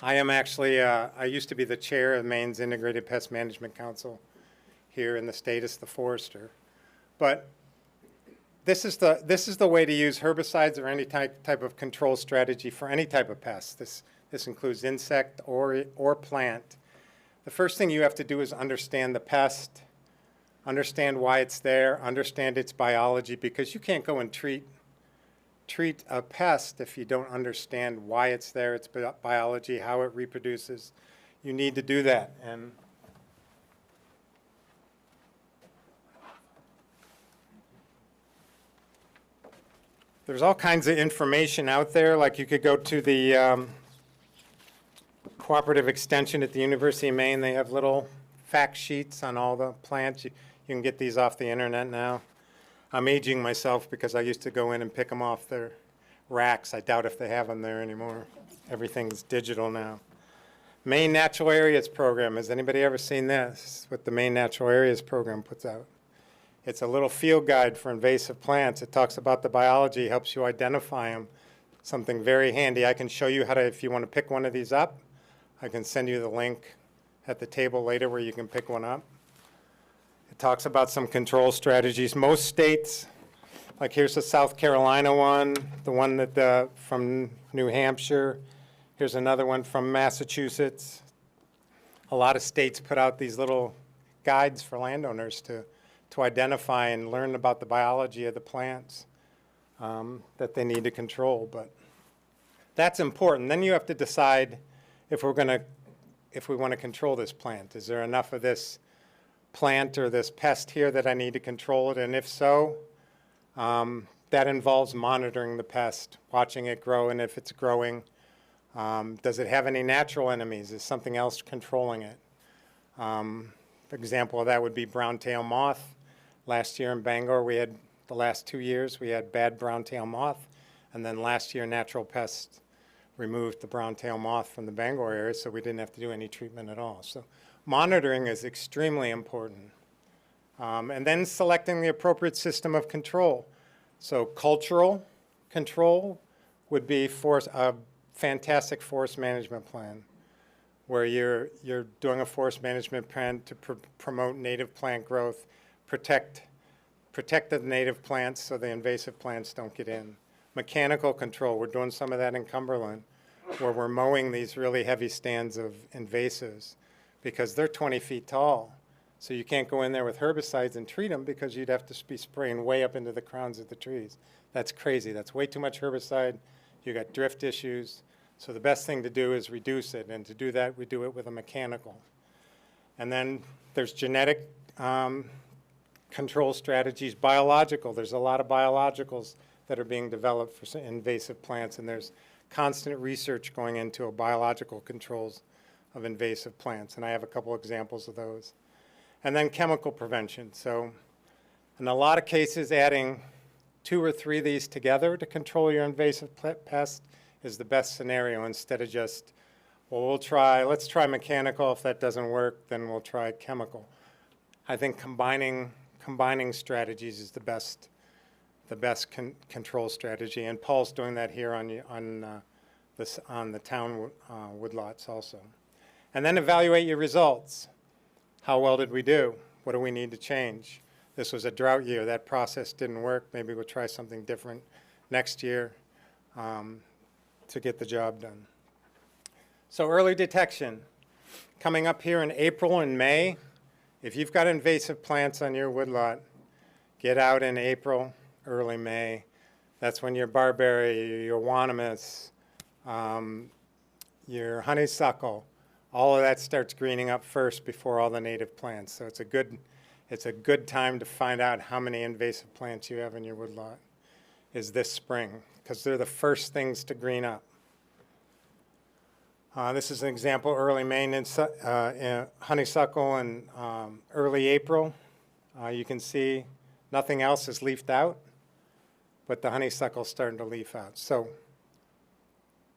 I am actually, I used to be the chair of Maine's Integrated Pest Management Council here in the state as the forester. But this is the way to use herbicides or any type of control strategy for any type of pest. This includes insect or plant. The first thing you have to do is understand the pest, understand why it's there, understand its biology, because you can't go and treat a pest if you don't understand why it's there, its biology, how it reproduces. You need to do that. And there's all kinds of information out there. Like you could go to the Cooperative Extension at the University of Maine. They have little fact sheets on all the plants. You can get these off the internet now. I'm aging myself because I used to go in and pick them off their racks. I doubt if they have them there anymore. Everything's digital now. Maine Natural Areas Program. Has anybody ever seen this? What the Maine Natural Areas Program puts out. It's a little field guide for invasive plants. It talks about the biology, helps you identify them. Something very handy. I can show you how to, if you want to pick one of these up, I can send you the link at the table later where you can pick one up. It talks about some control strategies. Most states, like here's the South Carolina one, the one that from New Hampshire. Here's another one from Massachusetts. A lot of states put out these little guides for landowners to identify and learn about the biology of the plants that they need to control. But that's important. Then you have to decide if we want to control this plant. Is there enough of this plant or this pest here that I need to control it? And if so, that involves monitoring the pest, watching it grow, and if it's growing, does it have any natural enemies? Is something else controlling it? An example of that would be brown-tail moth. Last year in Bangor, the last 2 years, we had bad brown-tail moth, and then last year natural pest removed the brown-tailed moth from the Bangor area, so we didn't have to do any treatment at all. So monitoring is extremely important. And then selecting the appropriate system of control. So cultural control would be a fantastic forest management plan, where you're doing a forest management plan to promote native plant growth, protect the native plants so the invasive plants don't get in. Mechanical control, we're doing some of that in Cumberland, where we're mowing these really heavy stands of invasives because they're 20 feet tall. So you can't go in there with herbicides and treat them because you'd have to be spraying way up into the crowns of the trees. That's crazy. That's way too much herbicide. You got drift issues. So the best thing to do is reduce it, and to do that, we do it with a mechanical. And then there's genetic control strategies, biological. There's a lot of biologicals that are being developed for invasive plants, and there's constant research going into biological controls of invasive plants, and I have a couple examples of those. And then chemical prevention. So in a lot of cases, adding 2 or 3 of these together to control your invasive pest is the best scenario, instead of just, well, let's try mechanical. If that doesn't work, then we'll try chemical. I think combining strategies is the best control strategy, and Paul's doing that here on the town woodlots also. And then evaluate your results. How well did we do? What do we need to change? This was a drought year. That process didn't work. Maybe we'll try something different next year to get the job done. So early detection. Coming up here in April and May, if you've got invasive plants on your woodlot, get out in April, early May. That's when your barberry, your euonymus, your honeysuckle, all of that starts greening up first before all the native plants. So it's a good time to find out how many invasive plants you have in your woodlot is this spring, because they're the first things to green up. This is an example, early May, honeysuckle in early April. You can see nothing else is leafed out, but the honeysuckle's starting to leaf out. So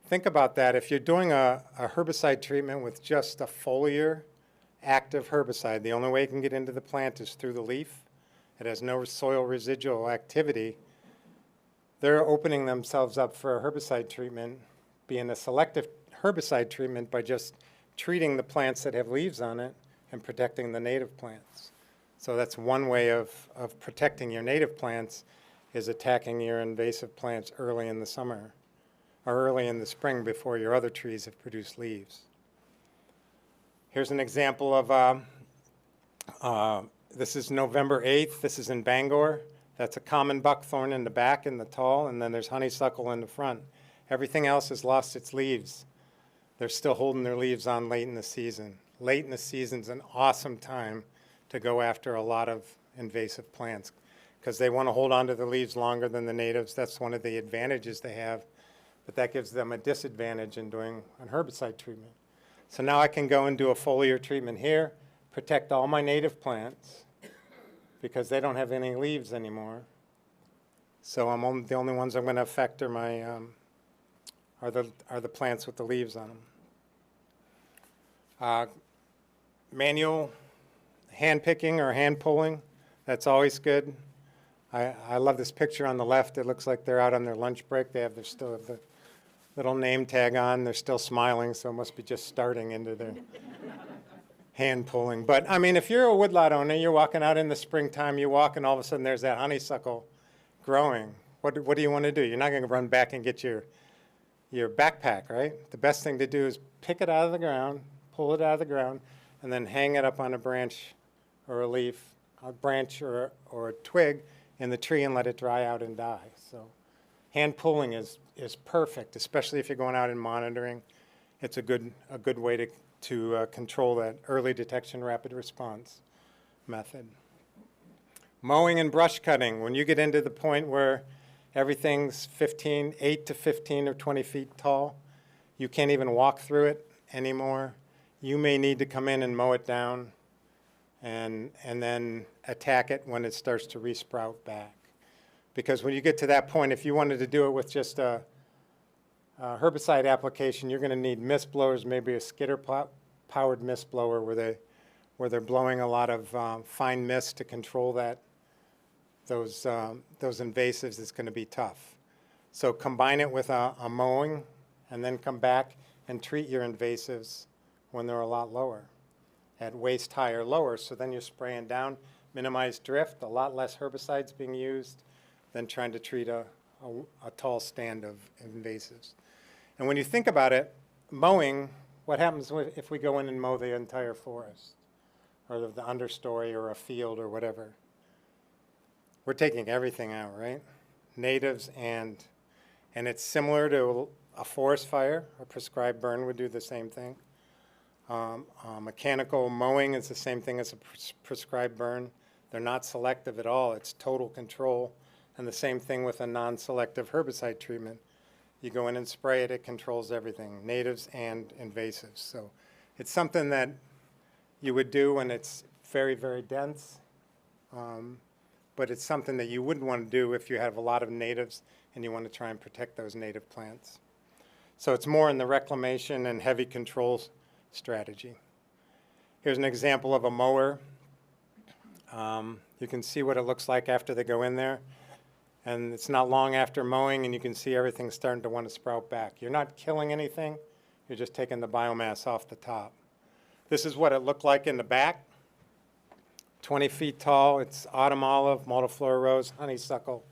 think about that. If you're doing a herbicide treatment with just a foliar active herbicide, the only way it can get into the plant is through the leaf. It has no soil residual activity. They're opening themselves up for a herbicide treatment, being a selective herbicide treatment by just treating the plants that have leaves on it and protecting the native plants. So that's one way of protecting your native plants, is attacking your invasive plants early in the summer or early in the spring before your other trees have produced leaves. Here's an example of, this is November 8th. This is in Bangor. That's a common buckthorn in the back in the tall, and then there's honeysuckle in the front. Everything else has lost its leaves. They're still holding their leaves on late in the season. Late in the season's an awesome time to go after a lot of invasive plants because they want to hold on to the leaves longer than the natives. That's one of the advantages they have, but that gives them a disadvantage in doing an herbicide treatment. So now I can go and do a foliar treatment here, protect all my native plants because they don't have any leaves anymore. So the only ones I'm going to affect are my are the plants with the leaves on them. Manual hand picking or hand pulling, that's always good. I love this picture on the left. It looks like they're out on their lunch break. They still have the little name tag on. They're still smiling, so it must be just starting into their hand pulling. But I mean, if you're a woodlot owner, you're walking out in the springtime, you walk and all of a sudden there's that honeysuckle growing. What do you want to do? You're not going to run back and get your backpack, right? The best thing to do is pick it out of the ground, pull it out of the ground, and then hang it up on a branch or a leaf, a branch or a twig in the tree and let it dry out and die. So hand pulling is perfect, especially if you're going out and monitoring. It's a good way to control that early detection rapid response method. Mowing and brush cutting. When you get into the point where everything's 8 to 15 or 20 feet tall, you can't even walk through it anymore. You may need to come in and mow it down and then attack it when it starts to resprout back. Because when you get to that point, if you wanted to do it with just a herbicide application, you're going to need mist blowers, maybe a skidder-powered mist blower where they're blowing a lot of fine mist to control those invasives. Is going to be tough. So combine it with a mowing, and then come back and treat your invasives when they're a lot lower, at waist high or lower. So then you're spraying down, minimize drift, a lot less herbicides being used than trying to treat a tall stand of invasives. And when you think about it, mowing, what happens if we go in and mow the entire forest or the understory or a field or whatever? We're taking everything out, right? Natives and it's similar to a forest fire. A prescribed burn would do the same thing. Mechanical mowing is the same thing as a prescribed burn. They're not selective at all. It's total control. And the same thing with a non-selective herbicide treatment. You go in and spray it, it controls everything, natives and invasives. So it's something that you would do when it's very, very dense. But it's something that you wouldn't want to do if you have a lot of natives and you want to try and protect those native plants. So it's more in the reclamation and heavy controls strategy. Here's an example of a mower. You can see what it looks like after they go in there. And it's not long after mowing, and you can see everything starting to want to sprout back. You're not killing anything. You're just taking the biomass off the top. This is what it looked like in the back. 20 feet tall. It's autumn olive, multiflora rose, honeysuckle.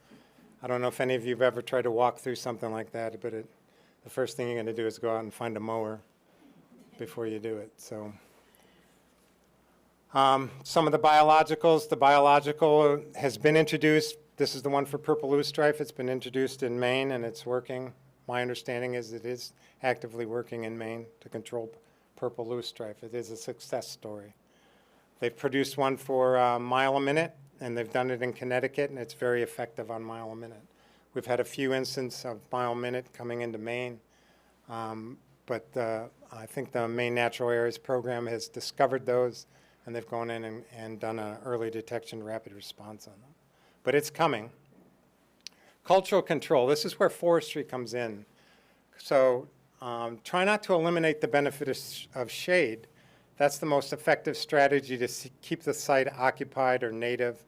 I don't know if any of you have ever tried to walk through something like that, but the first thing you're going to do is go out and find a mower before you do it. So some of the biologicals. The biological has been introduced. This is the one for purple loosestrife. It's been introduced in Maine, and it's working. My understanding is it is actively working in Maine to control purple loosestrife. It is a success story. They've produced one for mile a minute, and they've done it in Connecticut, and it's very effective on mile a minute. We've had a few instances of mile a minute coming into Maine, but I think the Maine Natural Areas Program has discovered those, and they've gone in and done an early detection rapid response on them. But it's coming. Cultural control. This is where forestry comes in. So try not to eliminate the benefit of shade. That's the most effective strategy to keep the site occupied or native,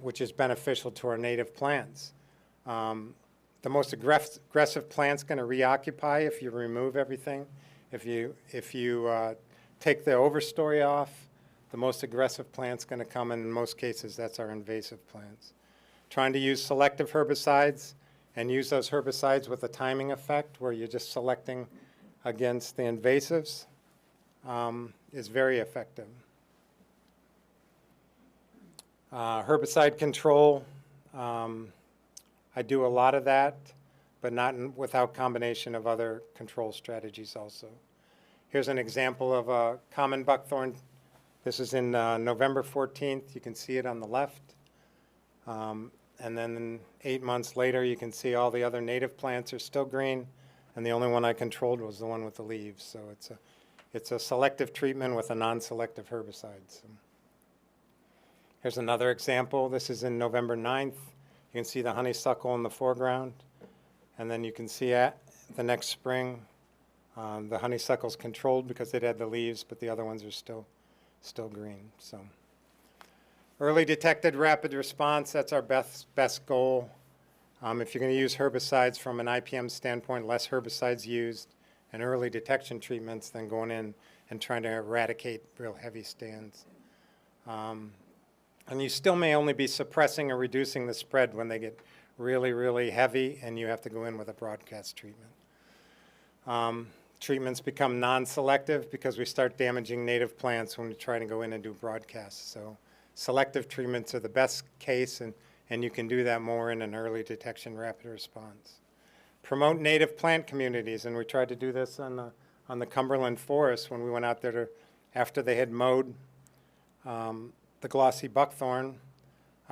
which is beneficial to our native plants. The most aggressive plant's going to reoccupy if you remove everything. If you take the overstory off, the most aggressive plant's going to come, and in most cases, that's our invasive plants. Trying to use selective herbicides and use those herbicides with a timing effect where you're just selecting against the invasives is very effective. Herbicide control, I do a lot of that, but not without combination of other control strategies also. Here's an example of a common buckthorn. This is in November 14th. You can see it on the left. And then 8 months later, you can see all the other native plants are still green, and the only one I controlled was the one with the leaves. So it's a selective treatment with a non-selective herbicide. So here's another example. This is in November 9th. You can see the honeysuckle in the foreground, and then you can see the next spring, the honeysuckle's controlled because it had the leaves, but the other ones are still green. So early detected rapid response, that's our best goal. If you're going to use herbicides from an IPM standpoint, less herbicides used and early detection treatments than going in and trying to eradicate real heavy stands. And you still may only be suppressing or reducing the spread when they get really, really heavy and you have to go in with a broadcast treatment. Treatments become non-selective because we start damaging native plants when we try to go in and do broadcasts. So selective treatments are the best case, and you can do that more in an early detection rapid response. Promote native plant communities, and we tried to do this on the Cumberland forest when we went out there after they had mowed the glossy buckthorn.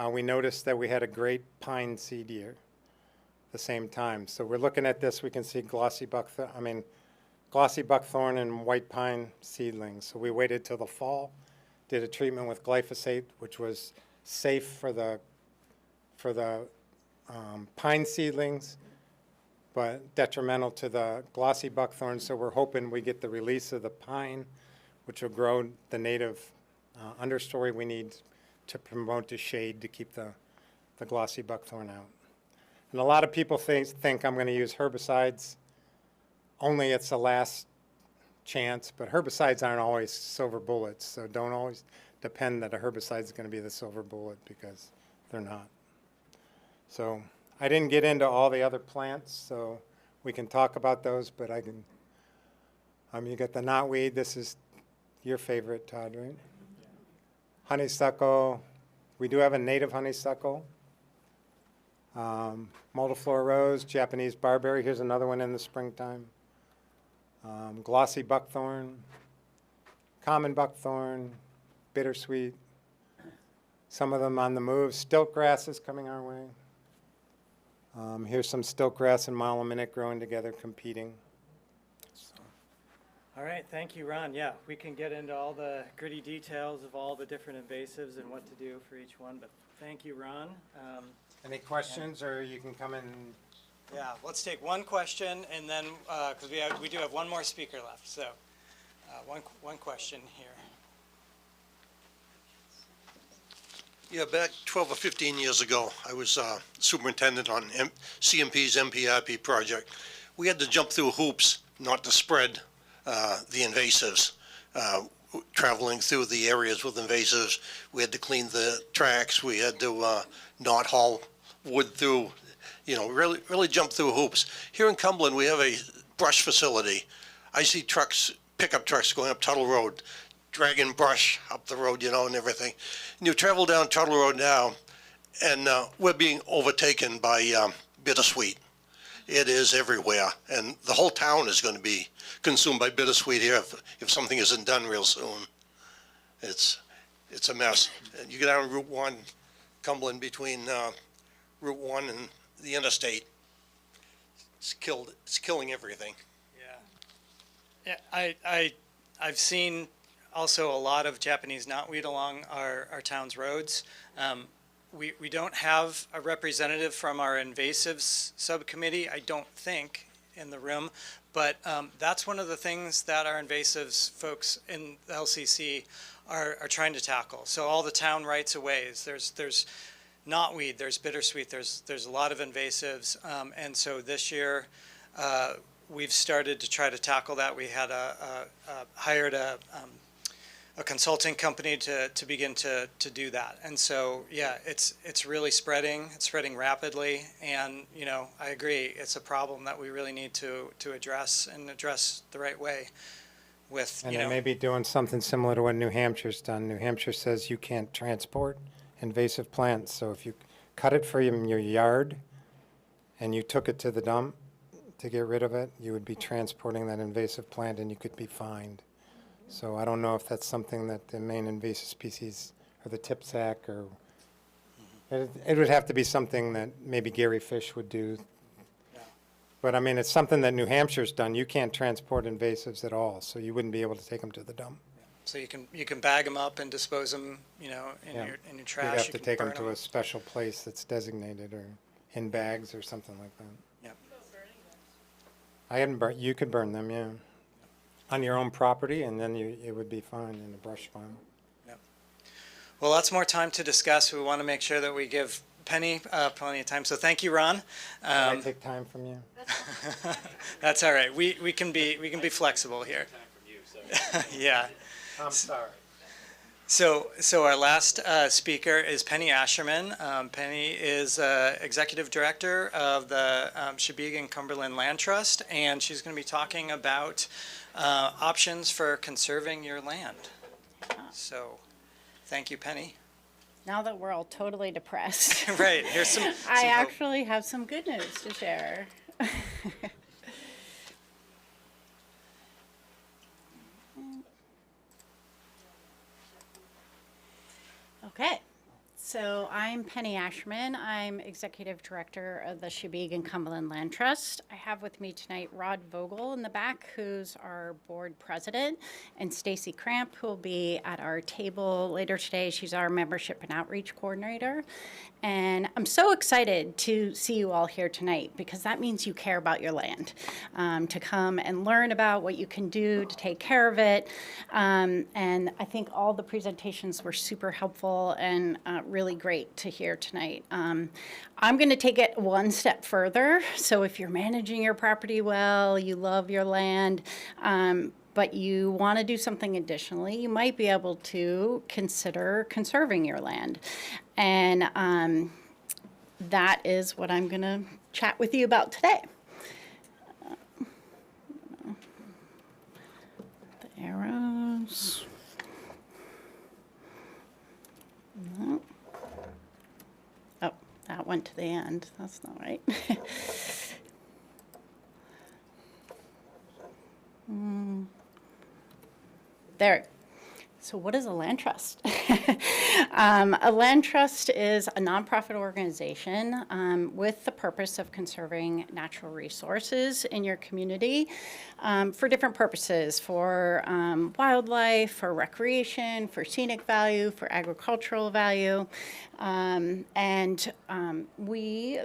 We noticed that we had a great pine seed year at the same time. So we're looking at this, we can see glossy buckthorn and white pine seedlings. So we waited till the fall, did a treatment with glyphosate, which was safe for the pine seedlings, but detrimental to the glossy buckthorn. So we're hoping we get the release of the pine, which will grow the native understory we need to promote the shade to keep the glossy buckthorn out. And a lot of people think I'm going to use herbicides. Only it's the last chance, but herbicides aren't always silver bullets, so don't always depend that a herbicide is going to be the silver bullet, because they're not. So I didn't get into all the other plants, so we can talk about those, but I can, you got the knotweed. This is your favorite, Todd, right? Honeysuckle. We do have a native honeysuckle. Multiflora rose, Japanese barberry. Here's another one in the springtime. Glossy buckthorn, common buckthorn, bittersweet. Some of them on the move. Stilt grass is coming our way. Here's some stilt grass and malaminate growing together, competing. All right, thank you, Ron. Yeah, we can get into all the gritty details of all the different invasives and what to do for each one, but thank you, Ron. Any questions, or you can come in? Yeah, let's take one question, and then, because we do have one more speaker left, so one question here. Yeah, back 12 or 15 years ago, I was superintendent on CMP's MPRP project. We had to jump through hoops not to spread the invasives. Traveling through the areas with invasives, we had to clean the tracks. We had to not haul wood through, really jump through hoops. Here in Cumberland, we have a brush facility. I see trucks, pickup trucks going up Tuttle Road, dragging brush up the road, and everything. And you travel down Tuttle Road now, and we're being overtaken by bittersweet. It is everywhere, and the whole town is going to be consumed by bittersweet here if something isn't done real soon. It's a mess. And you get down Route 1, Cumberland, between Route 1 and the interstate. It's killing everything. Yeah, I've seen also a lot of Japanese knotweed along our town's roads. We don't have a representative from our invasives subcommittee, I don't think, in the room, but that's one of the things that our invasives folks in the LCC are trying to tackle. So all the town rights of ways, there's knotweed, there's bittersweet, there's a lot of invasives, and so this year we've started to try to tackle that. We had hired a consulting company to begin to do that. And so, yeah, it's really spreading. It's spreading rapidly. And, I agree. It's a problem that we really need to address and address the right way with, And they may be doing something similar to what New Hampshire's done. New Hampshire says you can't transport invasive plants. So if you cut it from your yard and you took it to the dump to get rid of it, you would be transporting that invasive plant and you could be fined. So I don't know if that's something that the Maine invasive species or the tipsack or it would have to be something that maybe Gary Fish would do. But I mean, it's something that New Hampshire's done. You can't transport invasives at all, so you wouldn't be able to take them to the dump. So you can bag them up and dispose them, in your trash. You'd have You to can take them burn to a special place that's designated or in bags or something like that. Yep. I hadn't burnt. You could burn them, yeah, on your own property, and then it would be fine in a brush pile. Yep. Well, lots more time to discuss. We want to make sure that we give Penny plenty of time. So thank you, Ron. Can I take time from you? That's all right. We can be flexible here. Yeah. I'm sorry. So our last speaker is Penny Asherman. Penny is Executive Director of the Chebegan Cumberland Land Trust, and she's going to be talking about options for conserving your land. So thank you, Penny. Now that we're all totally depressed. Right, here's some I hope. actually have some good news to share. Okay, So I'm Penny Asherman. I'm Executive Director of the Shebig and Cumberland Land Trust. I have with me tonight Rod Vogel in the back, who's our board president, and Stacy Cramp, who will be at our table later today. She's our membership and outreach coordinator. And I'm so excited to see you all here tonight because that means you care about your land, to come and learn about what you can do to take care of it. And I think all the presentations were super helpful and really great to hear tonight. I'm going to take it one step further. So if you're managing your property well, you love your land, but you want to do something additionally, you might be able to consider conserving your land. And that is what I'm going to chat with you about today. The arrows. No. Oh, that went to the end. That's not right. There. So what is a land trust? A land trust is a nonprofit organization with the purpose of conserving natural resources in your community for different purposes, for wildlife, for recreation, for scenic value, for agricultural value. We,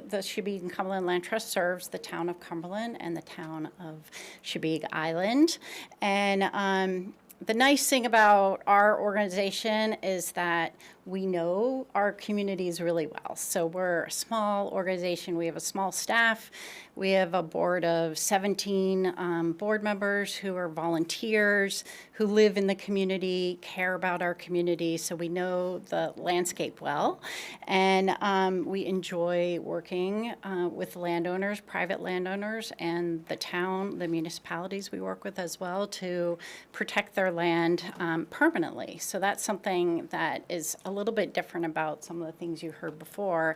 the Shebig and Cumberland Land Trust, serves the town of Cumberland and the town of Shebig Island. And the nice thing about our organization is that we know our communities really well. So we're a small organization. We have a small staff. We have a board of 17 board members who are volunteers, who live in the community, care about our community. So we know the landscape well. And we enjoy working with landowners, private landowners, and the town, the municipalities we work with as well to protect their land permanently. So that's something that is a little bit different about some of the things you heard before.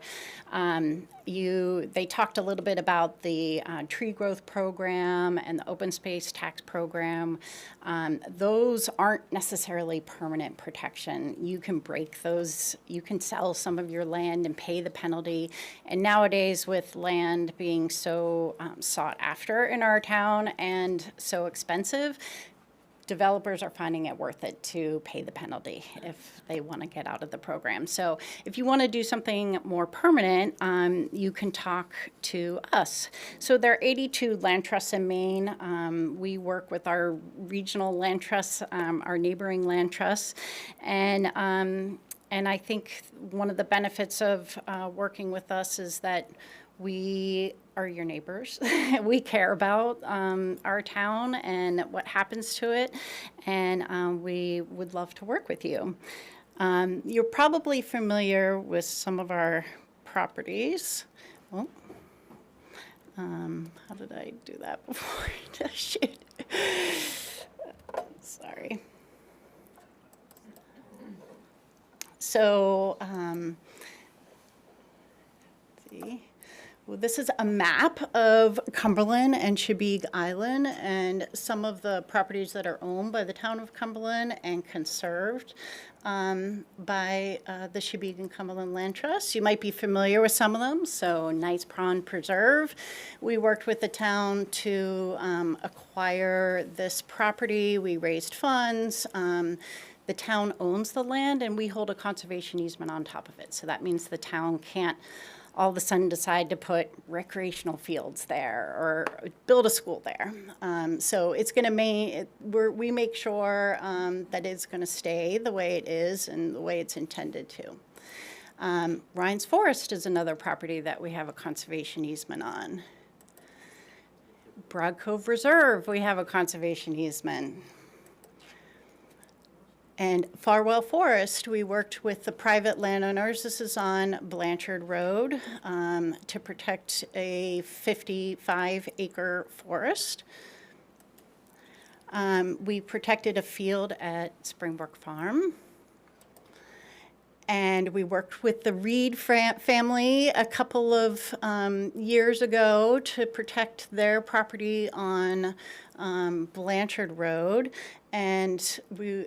They talked a little bit about the tree growth program and the open space tax program. Those aren't necessarily permanent protection. You can break those. You can sell some of your land and pay the penalty. And nowadays, with land being so sought after in our town and so expensive, developers are finding it worth it to pay the penalty if they want to get out of the program. So if you want to do something more permanent, you can talk to us. So there are 82 land trusts in Maine. We work with our regional land trusts, our neighboring land trusts, and I think one of the benefits of working with us is that we are your neighbors. We care about our town and what happens to it, and we would love to work with you. You're probably familiar with some of our properties. Oh. How did I do that before? Shoot. Sorry. So, let's see. Well, this is a map of Cumberland and Shebig Island and some of the properties that are owned by the town of Cumberland and conserved by the Shebig and Cumberland Land Trust. You might be familiar with some of them. So Nice Pond Preserve. We worked with the town to acquire this property. We raised funds. The town owns the land and we hold a conservation easement on top of it. So that means the town can't all of a sudden decide to put recreational fields there or build a school there. So it's going to we make sure that it's going to stay the way it is and the way it's intended to. Ryan's Forest is another property that we have a conservation easement on. Broad Cove Reserve, we have a conservation easement. And Farwell Forest, we worked with the private landowners. This is on Blanchard Road to protect a 55-acre forest. We protected a field at Springbrook Farm. And we worked with the Reed family a couple of years ago to protect their property on Blanchard Road. And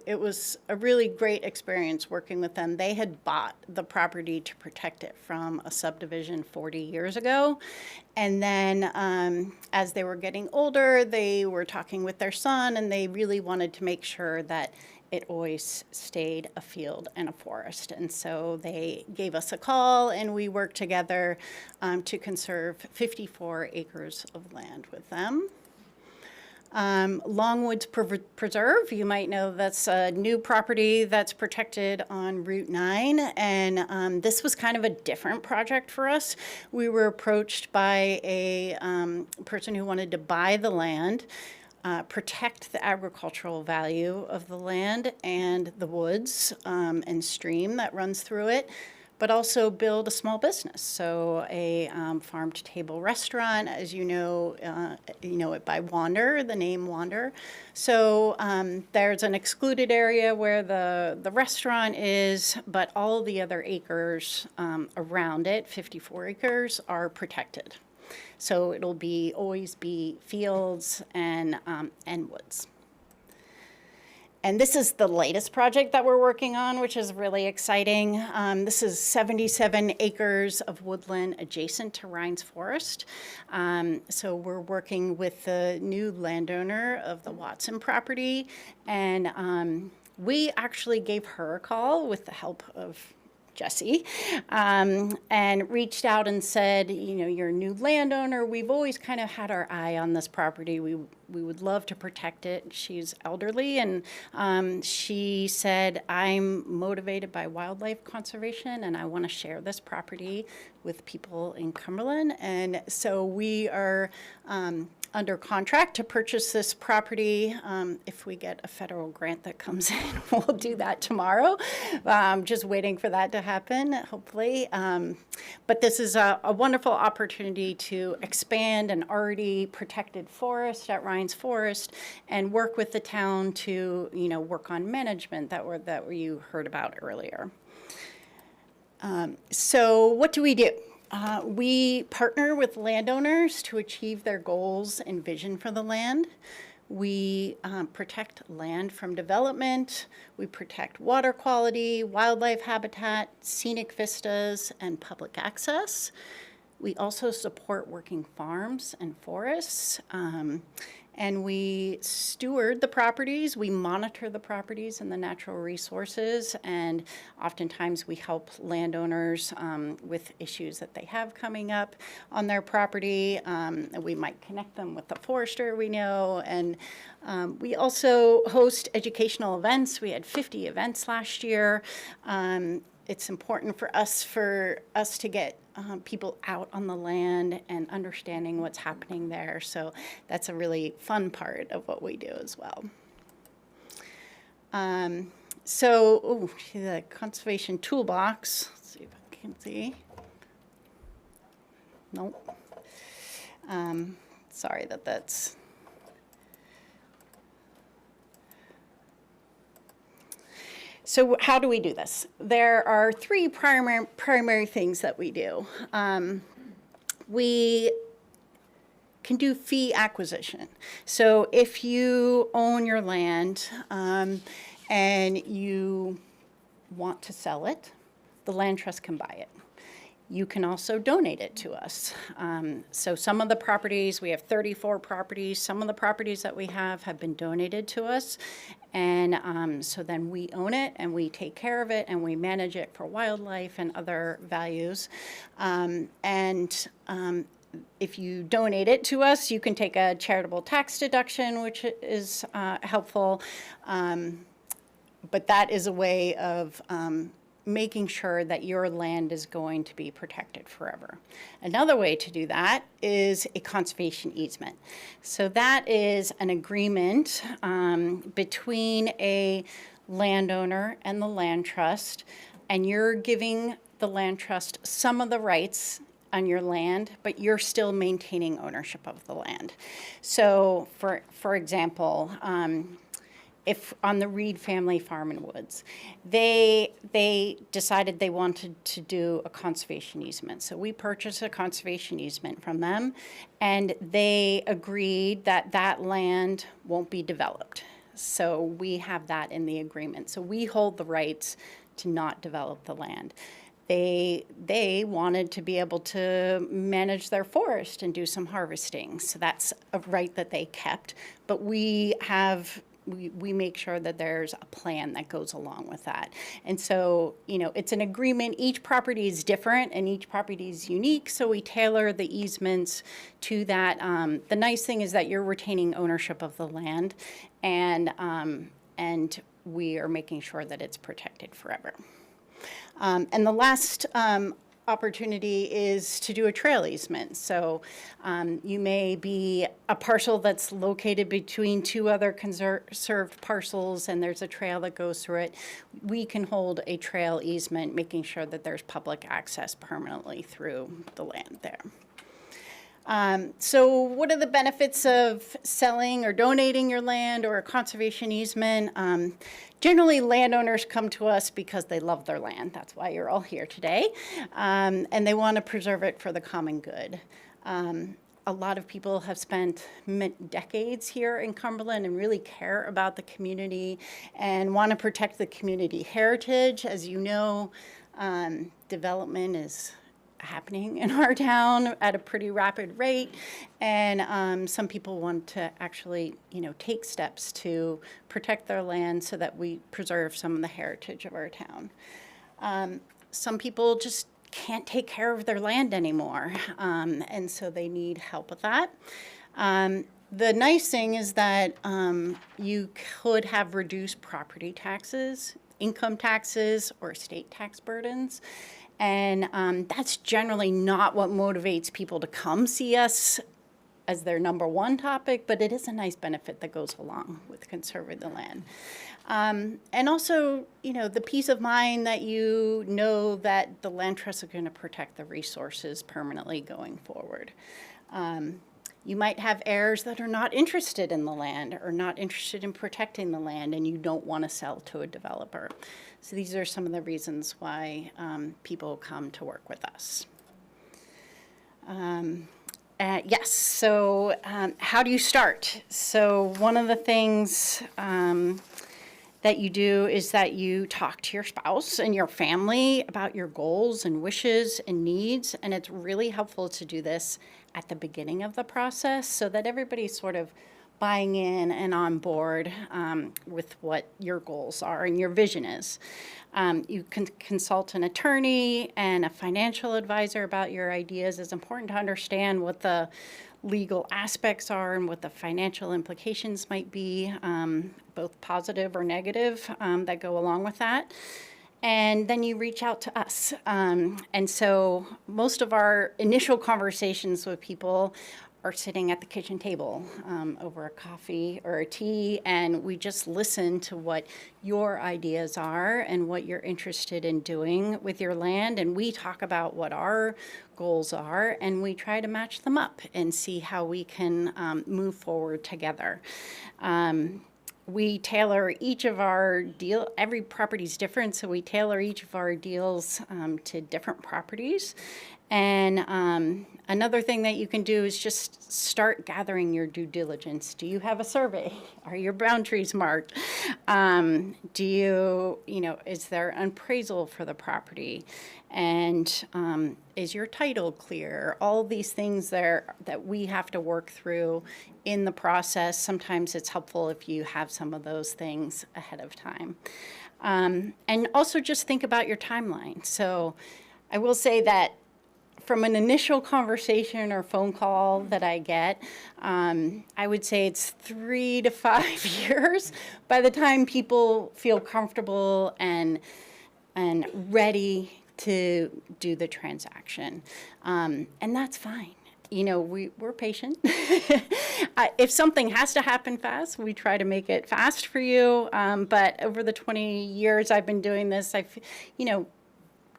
it was a really great experience working with them. They had bought the property to protect it from a subdivision 40 years ago. And then as they were getting older, they were talking with their son, and they really wanted to make sure that it always stayed a field and a forest. And so they gave us a call, and we worked together to conserve 54 acres of land with them. Longwoods Preserve, you might know that's a new property that's protected on Route 9, and this was kind of a different project for us. We were approached by a person who wanted to buy the land, protect the agricultural value of the land and the woods and stream that runs through it, but also build a small business. So a farm-to-table restaurant, as you know it by Wander, the name Wander. So there's an excluded area where the restaurant is, but all the other acres around it, 54 acres, are protected. So it'll always be fields and woods. And this is the latest project that we're working on, which is really exciting. This is 77 acres of woodland adjacent to Rhines Forest. So we're working with the new landowner of the Watson property. And we actually gave her a call with the help of Jesse, and reached out and said, you're a new landowner. We've always kind of had our eye on this property. We would love to protect it. She's elderly, and she said, I'm motivated by wildlife conservation, and I want to share this property with people in Cumberland. And so we are under contract to purchase this property. If we get a federal grant that comes in, we'll do that tomorrow. Just waiting for that to happen, hopefully. But this is a wonderful opportunity to expand an already protected forest at Rhines Forest and work with the town to, work on management that you heard about earlier. So what do? We partner with landowners to achieve their goals and vision for the land. We protect land from development. We protect water quality, wildlife habitat, scenic vistas, and public access. We also support working farms and forests. And we steward the properties, we monitor the properties and the natural resources, and oftentimes we help landowners with issues that they have coming up on their property. We might connect them with the forester we know, and we also host educational events. We had 50 events last year. It's important for us to get people out on the land and understanding what's happening there. So that's a really fun part of what we do as well. The conservation toolbox. Let's see if I can see. Nope. Sorry that's. So how do we do this? There are three primary things that we do. We can do fee acquisition. So if you own your land and you want to sell it, the land trust can buy it. You can also donate it to us. So some of the properties, we have 34 properties, some of the properties that we have been donated to us. And so then we own it and we take care of it and we manage it for wildlife and other values. If you donate it to us, you can take a charitable tax deduction, which is helpful. But that is a way of making sure that your land is going to be protected forever. Another way to do that is a conservation easement. So that is an agreement between a landowner and the land trust, and you're giving the land trust some of the rights on your land, but you're still maintaining ownership of the land. So for example, if on the Reed family farm in Woods, they decided they wanted to do a conservation easement. So we purchased a conservation easement from them, and they agreed that that land won't be developed. So we have that in the agreement. So we hold the rights to not develop the land. They wanted to be able to manage their forest and do some harvesting. So that's a right that they kept. But we make sure that there's a plan that goes along with that. And so, it's an agreement. Each property is different and each property is unique. So we tailor the easements to that. The nice thing is that you're retaining ownership of the land, and we are making sure that it's protected forever. And the last opportunity is to do a trail easement. So you may be a parcel that's located between two other conserved parcels, and there's a trail that goes through it. We can hold a trail easement, making sure that there's public access permanently through the land there. So what are the benefits of selling or donating your land or a conservation easement? Generally, landowners come to us because they love their land. That's why you're all here today. And they want to preserve it for the common good. A lot of people have spent decades here in Cumberland and really care about the community and want to protect the community heritage. As you know, development is happening in our town at a pretty rapid rate, and some people want to actually, take steps to protect their land so that we preserve some of the heritage of our town. Some people just can't take care of their land anymore, and so they need help with that. The nice thing is that you could have reduced property taxes, income taxes, or state tax burdens. And that's generally not what motivates people to come see us as their number one topic, but it is a nice benefit that goes along with conserving the land. And also, the peace of mind that you know that the land trusts are going to protect the resources permanently going forward. You might have heirs that are not interested in the land or not interested in protecting the land, and you don't want to sell to a developer. So these are some of the reasons why people come to work with us. Yes, so how do you start? So one of the things that you do is that you talk to your spouse and your family about your goals and wishes and needs, and it's really helpful to do this at the beginning of the process so that everybody's sort of buying in and on board with what your goals are and your vision is. You can consult an attorney and a financial advisor about your ideas. It's important to understand what the legal aspects are and what the financial implications might be, both positive or negative, that go along with that. And then you reach out to us. And so most of our initial conversations with people are sitting at the kitchen table over a coffee or a tea, and we just listen to what your ideas are and what you're interested in doing with your land. And we talk about what our goals are, and we try to match them up and see how we can move forward together. We tailor each of our deal, every property is different, so we tailor each of our deals to different properties. And another thing that you can do is just start gathering your due diligence. Do you have a survey? Are your boundaries marked? Do you, is there an appraisal for the property? And is your title clear? All these things there that we have to work through in the process. Sometimes it's helpful if you have some of those things ahead of time. And also just think about your timeline. So I will say that from an initial conversation or phone call that I get, I would say it's 3 to 5 years by the time people feel comfortable and ready to do the transaction. And that's fine. We're patient. If something has to happen fast, we try to make it fast for you. But over the 20 years I've been doing this,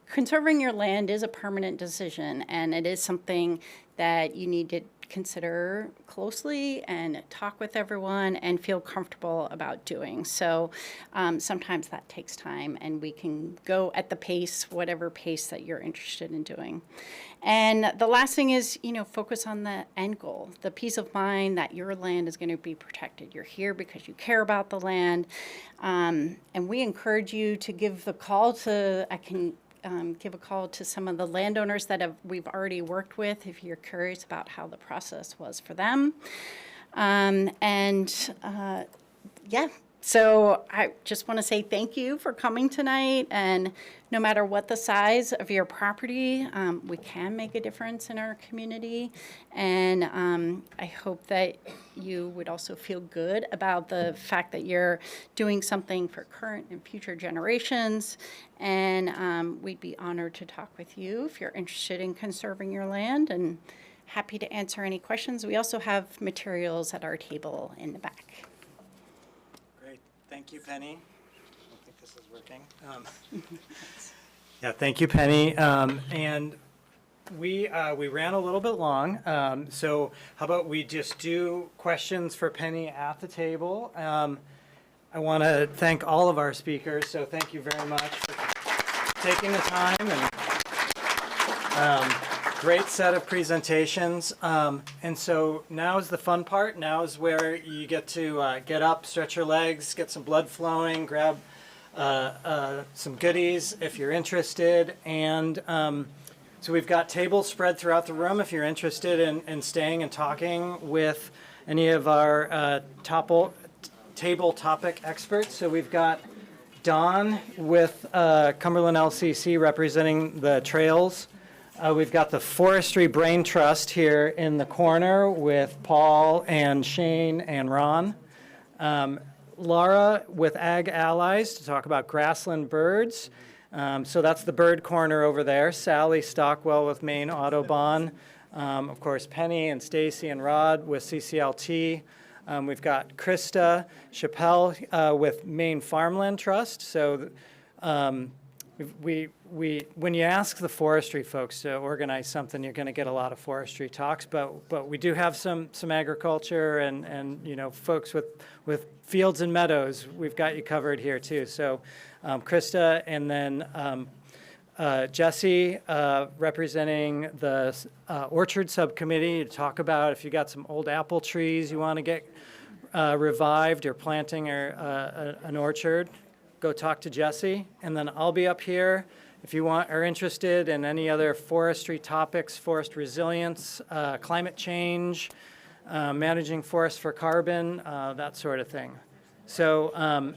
conserving your land is a permanent decision, and it is something that you need to consider closely and talk with everyone and feel comfortable about doing. So sometimes that takes time, and we can go at the pace, whatever pace that you're interested in doing. And the last thing is, focus on the end goal, the peace of mind that your land is going to be protected. You're here because you care about the land. And we encourage you to give the call to, give a call to some of the landowners that we've already worked with if you're curious about how the process was for them. So I just want to say thank you for coming tonight, and no matter what the size of your property, we can make a difference in our community, and I hope that you would also feel good about the fact that you're doing something for current and future generations, and we'd be honored to talk with you if you're interested in conserving your land, and happy to answer any questions. We also have materials at our table in the back. Thank you, Penny. I don't think this is working. Yeah, thank you, Penny. And we ran a little bit long, so how about we just do questions for Penny at the table? I want to thank all of our speakers, so thank you very much for taking the time, and great set of presentations. And so now is the fun part. Now is where you get to get up, stretch your legs, get some blood flowing, grab some goodies if you're interested. And so we've got tables spread throughout the room if you're interested in staying and talking with any of our table topic experts. So we've got Don with Cumberland LCC representing the trails. We've got the Forestry Brain Trust here in the corner with Paul and Shane and Ron. Laura with Ag Allies to talk about grassland birds. So that's the bird corner over there. Sally Stockwell with Maine Audubon. Of course, Penny and Stacy and Rod with CCLT. We've got Krista Chappelle with Maine Farmland Trust. So when you ask the forestry folks to organize something, you're going to get a lot of forestry talks, but we do have some agriculture and folks with fields and meadows. We've got you covered here too. So Krista, and then Jesse representing the orchard subcommittee to talk about if you got some old apple trees you want to get revived or planting an orchard. Go talk to Jesse, and then I'll be up here if you are interested in any other forestry topics, forest resilience, climate change, managing forests for carbon, that sort of thing. So,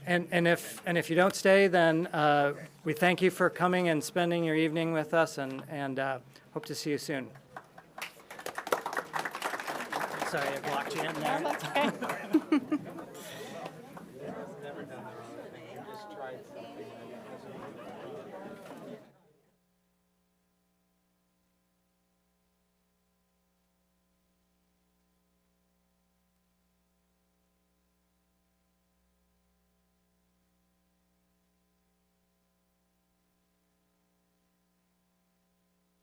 and if you don't stay, then we thank you for coming and spending your evening with us, and hope to see you soon. Sorry, I blocked you in there. No, that's okay. Never done that. Just tried.